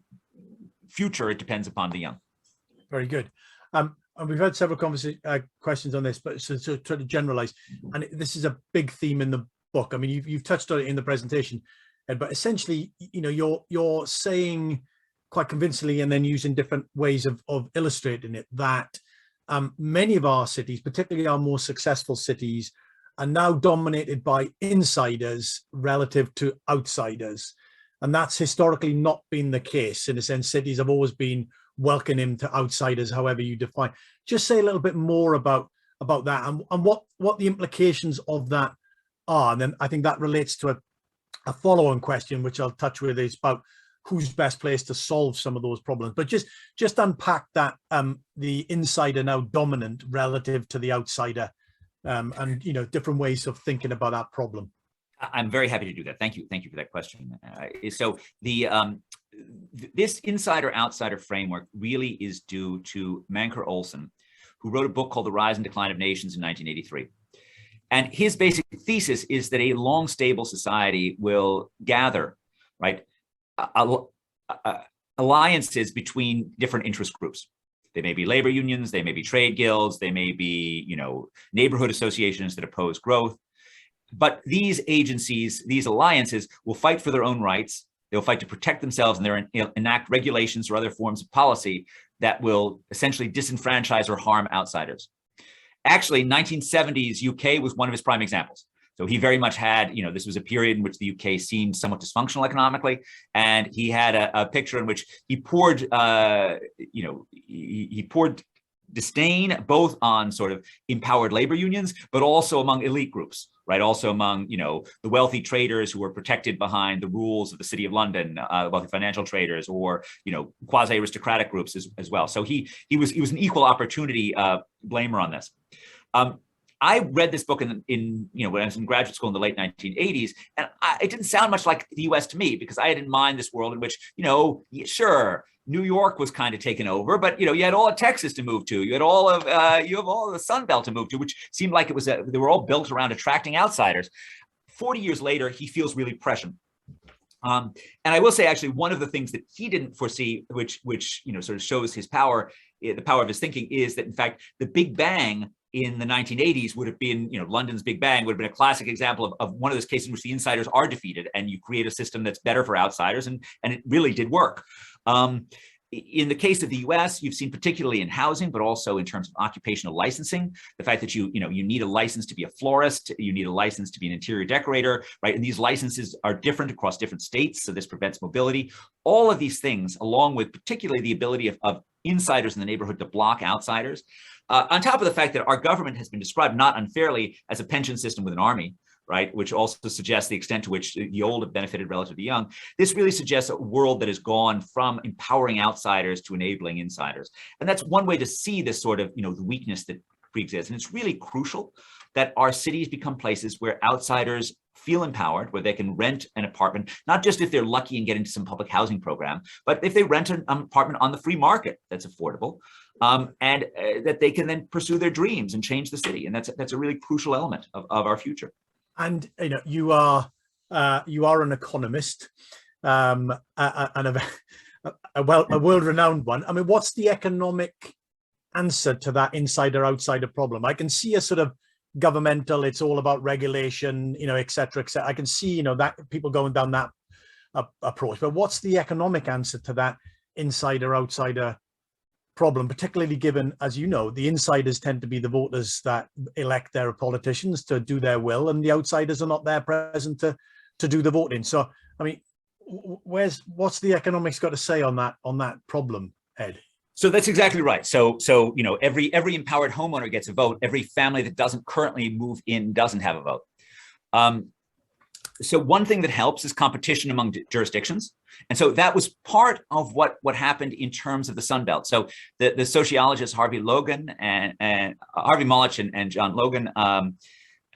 future, it depends upon the young. Very good. And we've had several questions on this, but so try to generalize, and this is a big theme in the book. I mean, you've touched on it in the presentation, but essentially, you know, you're saying quite convincingly, and then using different ways of illustrating it, that many of our cities, particularly our more successful cities, are now dominated by insiders relative to outsiders, and that's historically not been the case. In a sense, cities have always been welcoming to outsiders, however you define. Just say a little bit more about that and what the implications of that are. And then I think that relates to a follow-on question, which I'll touch with, is about who's best placed to solve some of those problems. But just unpack that, the insider now dominant relative to the outsider, and, you know, different ways of thinking about that problem. I'm very happy to do that. Thank you for that question. So this insider-outsider framework really is due to Manker Olson, who wrote a book called The Rise and Decline of Nations in 1983. And his basic thesis is that a long, stable society will gather, right, alliances between different interest groups. They may be labor unions, they may be trade guilds, they may be, you know, neighborhood associations that oppose growth. But these agencies, these alliances, will fight for their own rights. They'll fight to protect themselves, and they'll enact regulations or other forms of policy that will essentially disenfranchise or harm outsiders. Actually, 1970s UK was one of his prime examples. So he very much had, you know, this was a period in which the UK seemed somewhat dysfunctional economically, and he had a picture in which he poured, he poured disdain both on sort of empowered labor unions, but also among elite groups, right? Also among, you know, the wealthy traders who were protected behind the rules of the City of London, wealthy financial traders, or, you know, quasi-aristocratic groups as well. So he was an equal opportunity blamer on this. I read this book in you know, when I was in graduate school in the late 1980s, and it didn't sound much like the US to me, because I had in mind this world in which, you know, sure, New York was kind of taken over, but, you know, you had all of Texas to move to, you have all of the Sun Belt to move to, which seemed like it was they were all built around attracting outsiders. 40 years later, he feels really prescient. And I will say, actually, one of the things that he didn't foresee, which you know, sort of shows his power, the power of his thinking, is that in fact the Big Bang in the 1980s would have been, you know, London's Big Bang would have been a classic example of one of those cases in which the insiders are defeated, and you create a system that's better for outsiders, and it really did work. In the case of the US, you've seen, particularly in housing, but also in terms of occupational licensing, the fact that you need a license to be a florist, you need a license to be an interior decorator, right? And these licenses are different across different states, so this prevents mobility. All of these things, along with particularly the ability of insiders in the neighborhood to block outsiders. On top of the fact that our government has been described not unfairly as a pension system with an army, right, which also suggests the extent to which the old have benefited relative to the young. This really suggests a world that has gone from empowering outsiders to enabling insiders. And that's one way to see this sort of, the weakness that pre-exists. And it's really crucial that our cities become places where outsiders feel empowered, where they can rent an apartment, not just if they're lucky and get into some public housing program, but if they rent an apartment on the free market that's affordable, and that they can then pursue their dreams and change the city. And that's a really crucial element of our future. And you are an economist, and a world-renowned one. I mean, what's the economic answer to that insider-outsider problem? I can see a sort of governmental, it's all about regulation, et cetera, et cetera. I can see, that people going down that approach. But what's the economic answer to that insider-outsider problem, particularly given, as you know, the insiders tend to be the voters that elect their politicians to do their will, and the outsiders are not there present to do the voting. So, I mean, what's the economics got to say on that problem, Ed? So that's exactly right. So every empowered homeowner gets a vote. Every family that doesn't currently move in doesn't have a vote. So one thing that helps is competition among jurisdictions. And so that was part of what happened in terms of the Sun Belt. So the sociologists Harvey Logan and Harvey Mollich and John Logan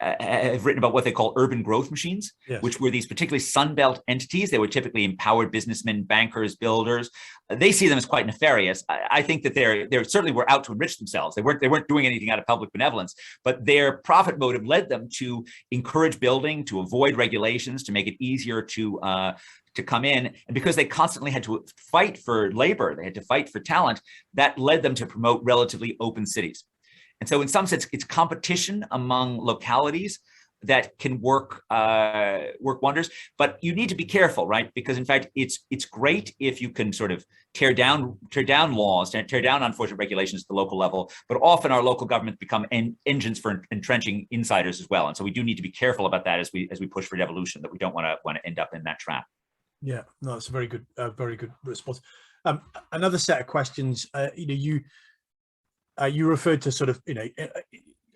have written about what they call urban growth machines, yes, which were these particularly Sun Belt entities. They were typically empowered businessmen, bankers, builders. They see them as quite nefarious. I think that they certainly were out to enrich themselves. They weren't doing anything out of public benevolence, but their profit motive led them to encourage building, to avoid regulations, to make it easier to come in. And because they constantly had to fight for labor, they had to fight for talent, that led them to promote relatively open cities. And so in some sense, it's competition among localities that can work wonders, but you need to be careful, right? Because in fact, it's great if you can sort of tear down laws, tear down unfortunate regulations at the local level, but often our local governments become engines for entrenching insiders as well. And so we do need to be careful about that as we push for devolution, that we don't want to end up in that trap. Yeah, no, that's a very good response. Another set of questions, you referred to sort of,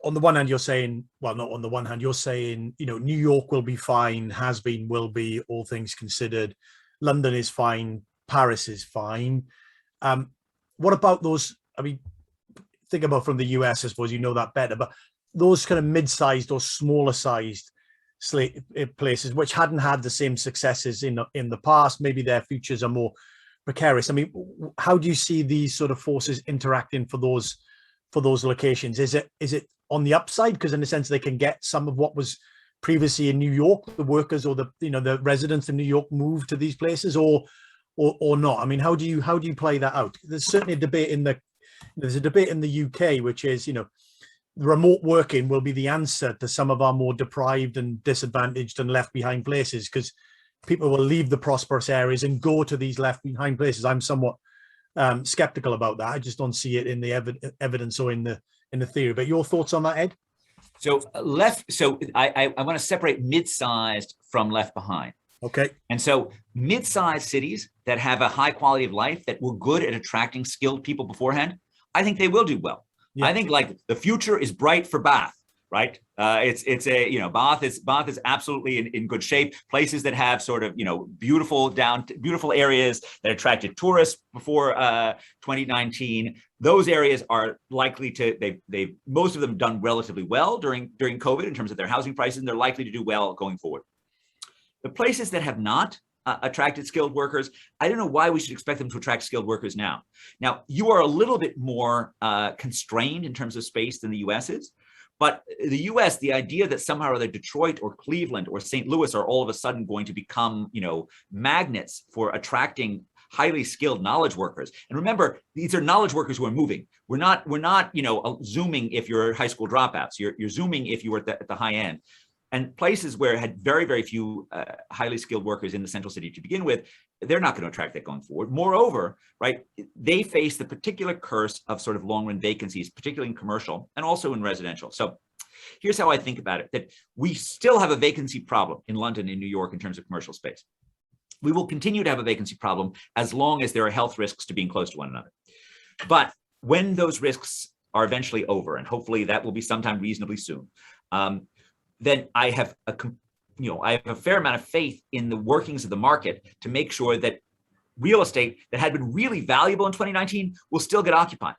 on the one hand, you're saying, well, not on the one hand, you're saying, New York will be fine, has been, will be, all things considered. London is fine, Paris is fine. What about those, I mean, think about from the US, I suppose you know that better, but those kind of mid-sized or smaller sized places which hadn't had the same successes in the past, maybe their futures are more precarious. I mean, how do you see these sort of forces interacting for those locations? Is it on the upside because in a sense they can get some of what was previously in New York, the workers or the residents in New York move to these places, or not? I mean, how do you play that out? There's certainly a debate in the UK, which is remote working will be the answer to some of our more deprived and disadvantaged and left behind places, because people will leave the prosperous areas and go to these left behind places. I'm somewhat skeptical about that. I just don't see it in the evidence or in the theory. But your thoughts on that, Ed? So I want to separate mid-sized from left behind. Okay. And so mid-sized cities that have a high quality of life, that were good at attracting skilled people beforehand, I think they will do well. Yeah. I think like the future is bright for Bath, right? Bath is absolutely in good shape. Places that have sort of, beautiful areas that attracted tourists before 2019. Those areas are likely to, they've most of them done relatively well during COVID in terms of their housing prices, and they're likely to do well going forward. The places that have not attracted skilled workers, I don't know why we should expect them to attract skilled workers now. Now, you are a little bit more constrained in terms of space than the US is. But the US, the idea that somehow either Detroit or Cleveland or St. Louis are all of a sudden going to become, magnets for attracting highly skilled knowledge workers. And remember, these are knowledge workers who are moving. We're not, zooming if you're high school dropouts. You're zooming if you were at the high end. And places where it had very, very few highly skilled workers in the central city to begin with, they're not going to attract that going forward. Moreover, right, they face the particular curse of sort of long-run vacancies, particularly in commercial and also in residential. So here's how I think about it, that we still have a vacancy problem in London and New York in terms of commercial space. We will continue to have a vacancy problem as long as there are health risks to being close to one another. But when those risks are eventually over, and hopefully that will be sometime reasonably soon, then I have a fair amount of faith in the workings of the market to make sure that real estate that had been really valuable in 2019 will still get occupied,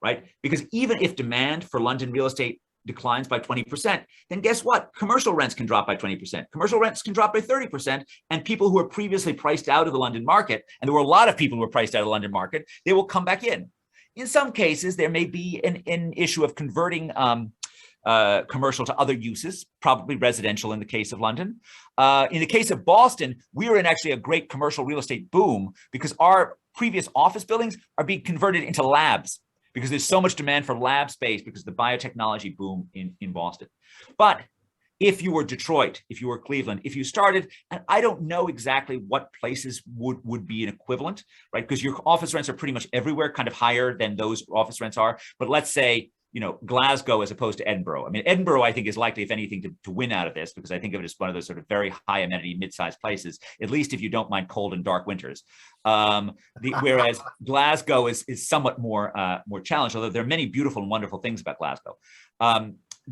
right? Because even if demand for London real estate declines by 20%, then guess what? Commercial rents can drop by 20%. Commercial rents can drop by 30%. And people who were previously priced out of the London market, and there were a lot of people who were priced out of the London market, they will come back in. In some cases, there may be an issue of converting commercial to other uses, probably residential in the case of London. In the case of Boston, we are in actually a great commercial real estate boom because our previous office buildings are being converted into labs because there's so much demand for lab space because of the biotechnology boom in Boston. But if you were Detroit, if you were Cleveland, if you started, and I don't know exactly what places would be an equivalent, right? Because your office rents are pretty much everywhere kind of higher than those office rents are. But let's say, Glasgow as opposed to Edinburgh. I mean, Edinburgh, I think, is likely, if anything, to win out of this because I think of it as one of those sort of very high amenity, mid-sized places, at least if you don't mind cold and dark winters. Whereas Glasgow is somewhat more challenged, although there are many beautiful and wonderful things about Glasgow.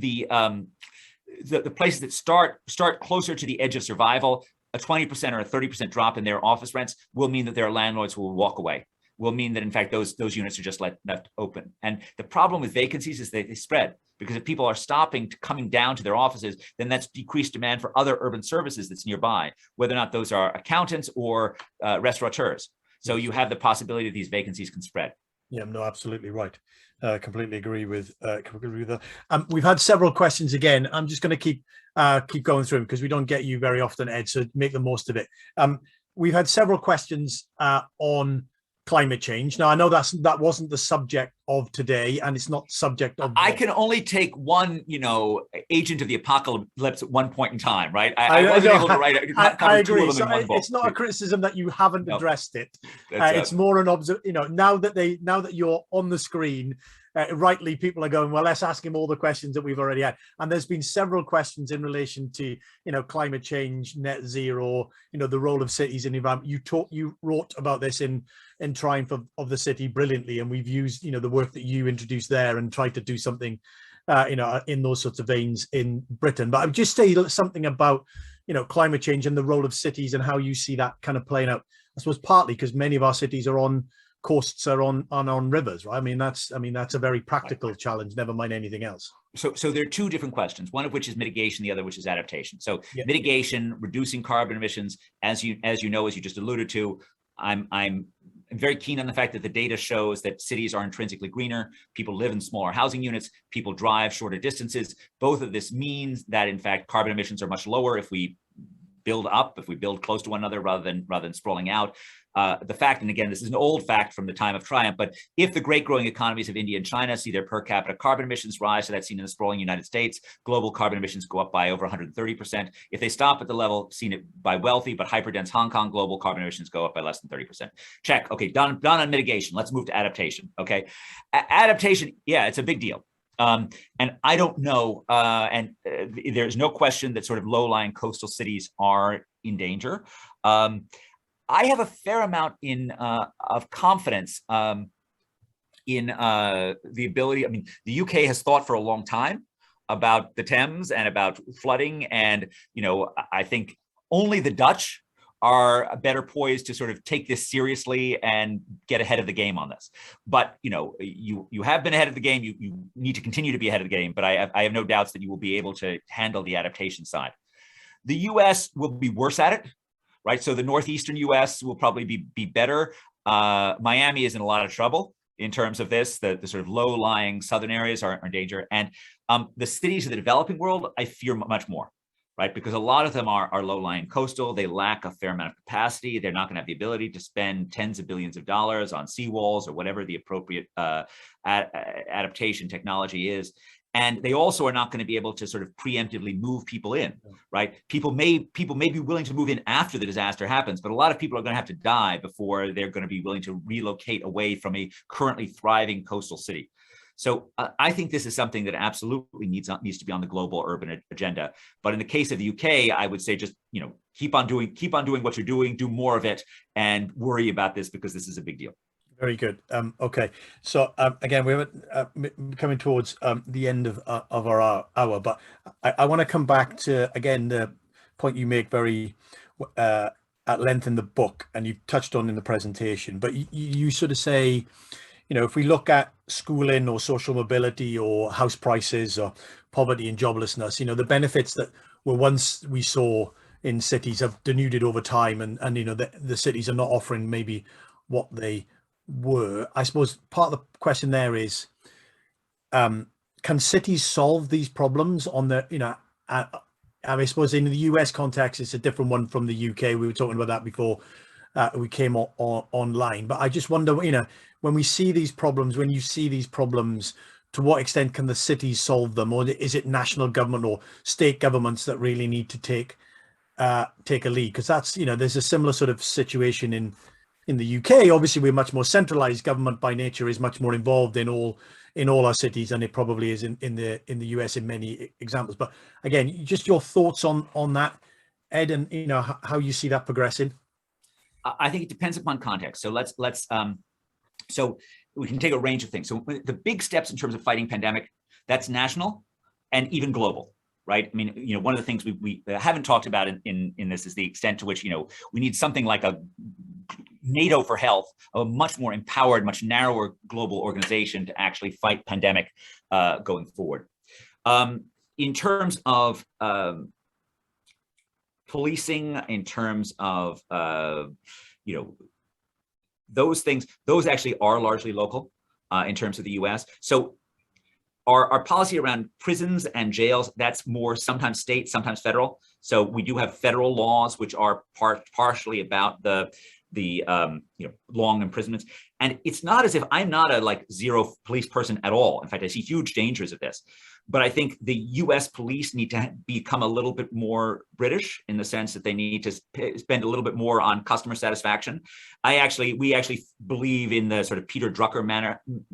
The places that start closer to the edge of survival, a 20% or a 30% drop in their office rents will mean that their landlords who will walk away. Will mean that, in fact, those units are just left open. And the problem with vacancies is they spread because if people are coming down to their offices, then that's decreased demand for other urban services that's nearby, whether or not those are accountants or restaurateurs. So you have the possibility that these vacancies can spread. Yeah, no, absolutely right. Completely agree with that. We've had several questions again. I'm just going to keep going through them because we don't get you very often, Ed, so make the most of it. We've had several questions on climate change. Now, I know that wasn't the subject of today, and it's not subject of. I can only take one, agent of the apocalypse at one point in time, right? I wasn't able to write it. I agree. So it's not a criticism that you haven't addressed it. It's more an now that you're on the screen. Rightly, people are going, well, let's ask him all the questions that we've already had. And there's been several questions in relation to, climate change, net zero, the role of cities in the environment. You wrote about this in Triumph of the City brilliantly. And we've used, the work that you introduced there and tried to do something, in those sorts of veins in Britain. But I would just say something about, climate change and the role of cities and how you see that kind of playing out. I suppose partly because many of our cities are on coasts, are on rivers, right? I mean, that's a very practical challenge, never mind anything else. So there are two different questions, one of which is mitigation, the other which is adaptation. So mitigation, reducing carbon emissions, as you just alluded to, I'm very keen on the fact that the data shows that cities are intrinsically greener. People live in smaller housing units. People drive shorter distances. Both of this means that, in fact, carbon emissions are much lower if we build close to one another rather than sprawling out. The fact, and again, this is an old fact from the time of Triumph, but if the great growing economies of India and China see their per capita carbon emissions rise, so that's seen in the sprawling United States, global carbon emissions go up by over 130%. If they stop at the level seen it by wealthy but hyperdense Hong Kong, global carbon emissions go up by less than 30%. Check. Okay, done on mitigation. Let's move to adaptation. Okay, adaptation. Yeah, it's a big deal. And I don't know, there's no question that sort of low-lying coastal cities are in danger. I have a fair amount of confidence in the ability. I mean, the UK has thought for a long time about the Thames and about flooding, and I think only the Dutch are better poised to sort of take this seriously and get ahead of the game on this. But you have been ahead of the game. You need to continue to be ahead of the game. But I have no doubts that you will be able to handle the adaptation side. The US will be worse at it, right? So the northeastern US will probably be better. Miami is in a lot of trouble in terms of this. The sort of low-lying southern areas are in danger, and the cities of the developing world I fear much more. Right, because a lot of them are low-lying coastal. They lack a fair amount of capacity. They're not going to have the ability to spend tens of billions of dollars on seawalls or whatever the appropriate adaptation technology is. And they also are not going to be able to sort of preemptively move people in, right? People may be willing to move in after the disaster happens, but a lot of people are going to have to die before they're going to be willing to relocate away from a currently thriving coastal city. So I think this is something that absolutely needs to be on the global urban agenda. But in the case of the UK, I would say just keep on doing what you're doing, do more of it, and worry about this because this is a big deal. Very good. Okay, so again, we're coming towards the end of our hour, but I want to come back to again the point you make very uh, at length in the book, and you touched on in the presentation. But you sort of say, if we look at schooling or social mobility or house prices or poverty and joblessness, the benefits that were once we saw in cities have denuded over time, and the cities are not offering maybe what they were. I suppose part of the question there is, can cities solve these problems on the, I suppose in the US context, it's a different one from the UK. We were talking about that before we came online. But I just wonder, when we see these problems, when you see these problems, to what extent can the cities solve them? Or is it national government or state governments that really need to take a lead? Because that's, there's a similar sort of situation in the UK. Obviously, we're much more centralized. Government by nature is much more involved in all our cities than it probably is in the US in many examples. But again, just your thoughts on that, Ed, and how you see that progressing. I think it depends upon context. So so we can take a range of things. So the big steps in terms of fighting pandemic, that's national and even global, right? I mean, one of the things we haven't talked about in this is the extent to which, we need something like a NATO for health, a much more empowered, much narrower global organization to actually fight pandemic going forward. In terms of policing, in terms of, those things, those actually are largely local in terms of the US. So our policy around prisons and jails, that's more sometimes state, sometimes federal. So we do have federal laws, which are partially about the long imprisonments. And it's not as if I'm not a zero police person at all. In fact, I see huge dangers of this. But I think the US police need to become a little bit more British in the sense that they need to spend a little bit more on customer satisfaction. We actually believe in the sort of Peter Drucker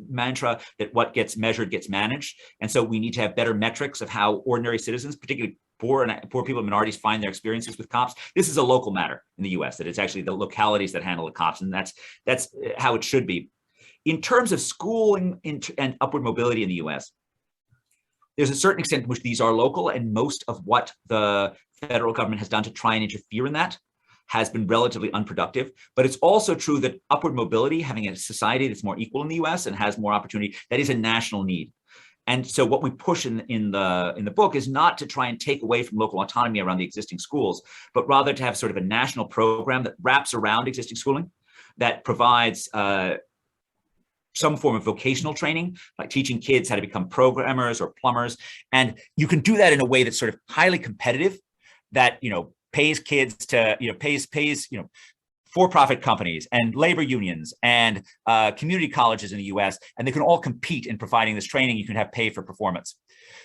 mantra that what gets measured gets managed. And so we need to have better metrics of how ordinary citizens, particularly poor people and minorities, find their experiences with cops. This is a local matter in the US, that it's actually the localities that handle the cops. And that's how it should be. In terms of schooling and upward mobility in the US, there's a certain extent to which these are local, and most of what the federal government has done to try and interfere in that has been relatively unproductive. But it's also true that upward mobility, having a society that's more equal in the US and has more opportunity, that is a national need. And so what we push in the book is not to try and take away from local autonomy around the existing schools, but rather to have sort of a national program that wraps around existing schooling, that provides some form of vocational training, like teaching kids how to become programmers or plumbers. And you can do that in a way that's sort of highly competitive, that, pays kids to, pays for-profit companies and labor unions and community colleges in the US, and they can all compete in providing this training. You can have pay for performance.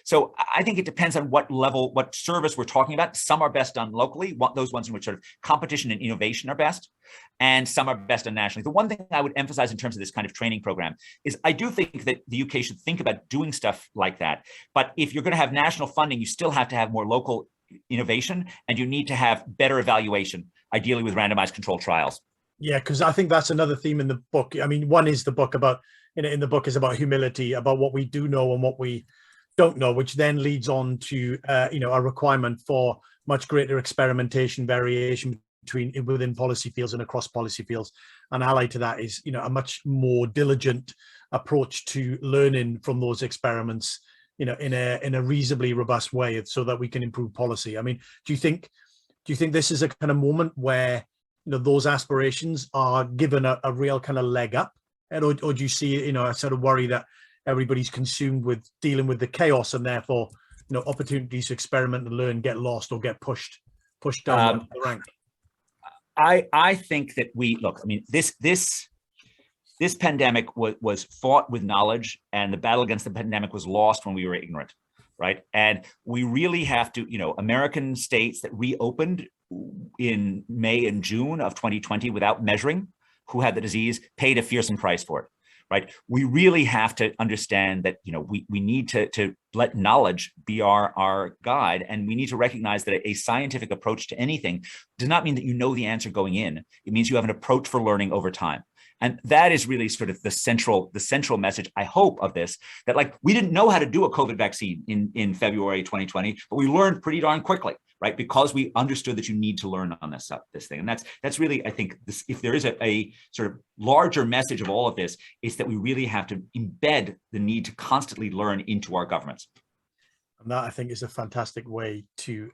So I think it depends on what level, what service we're talking about. Some are best done locally, those ones in which sort of competition and innovation are best, and some are best done nationally. The one thing I would emphasize in terms of this kind of training program is I do think that the UK should think about doing stuff like that. But if you're going to have national funding, you still have to have more local innovation, and you need to have better evaluation, ideally with randomized controlled trials. Yeah, because I think that's another theme in the book. I mean, one is the book about, in the book is about humility, about what we do know and what we don't know, which then leads on to, a requirement for much greater experimentation, variation within policy fields and across policy fields. And allied to that is, a much more diligent approach to learning from those experiments, in a reasonably robust way, so that we can improve policy. I mean, do you think this is a kind of moment where, those aspirations are given a real kind of leg up, or do you see, a sort of worry that everybody's consumed with dealing with the chaos, and therefore, opportunities to experiment and learn get lost or get pushed down the rank? I think that this pandemic was fought with knowledge, and the battle against the pandemic was lost when we were ignorant, right? And we really have to, American states that reopened in May and June of 2020 without measuring who had the disease paid a fearsome price for it, right? We really have to understand that, we need to let knowledge be our guide, and we need to recognize that a scientific approach to anything does not mean that you know the answer going in. It means you have an approach for learning over time. And that is really sort of the central message, I hope, of this, that like we didn't know how to do a COVID vaccine in February 2020, but we learned pretty darn quickly, right? Because we understood that you need to learn on this thing. And that's really, I think, this, if there is a sort of larger message of all of this, is that we really have to embed the need to constantly learn into our governments. And that, I think, is a fantastic way to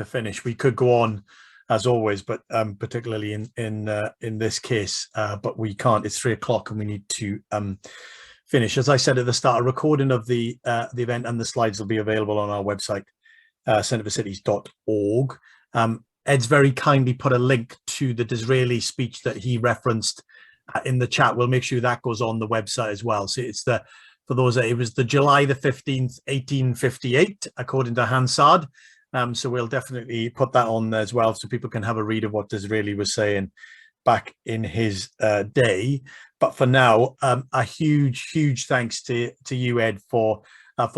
finish. We could go on as always, but particularly in this case, but we can't. It's 3 o'clock and we need to finish. As I said at the start, a recording of the event and the slides will be available on our website, centreforcities.org. Ed's very kindly put a link to the Disraeli speech that he referenced in the chat. We'll make sure that goes on the website as well. So it's for those that it was the July the 15th, 1858, according to Hansard. So we'll definitely put that on there as well, so people can have a read of what Disraeli was saying back in his day. But for now, a huge thanks to you, Ed, for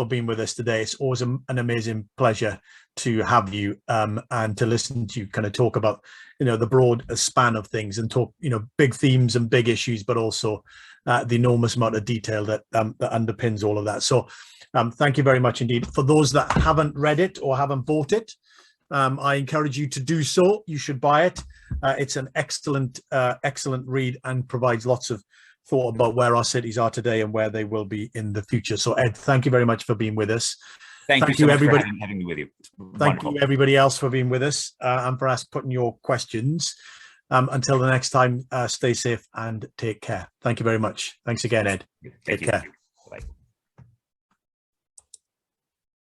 being with us today. It's always an amazing pleasure to have you and to listen to you kind of talk about, the broad span of things and talk, big themes and big issues, but also the enormous amount of detail that underpins all of that. So thank you very much indeed. For those that haven't read it or haven't bought it, I encourage you to do so. You should buy it. It's an excellent read and provides lots of thought about where our cities are today and where they will be in the future. So Ed, thank you very much for being with us. Thank you so much everybody for having me with you. Thank you everybody else for being with us and for us putting your questions. Until the next time, stay safe and take care. Thank you very much. Thanks again, Ed. Take care.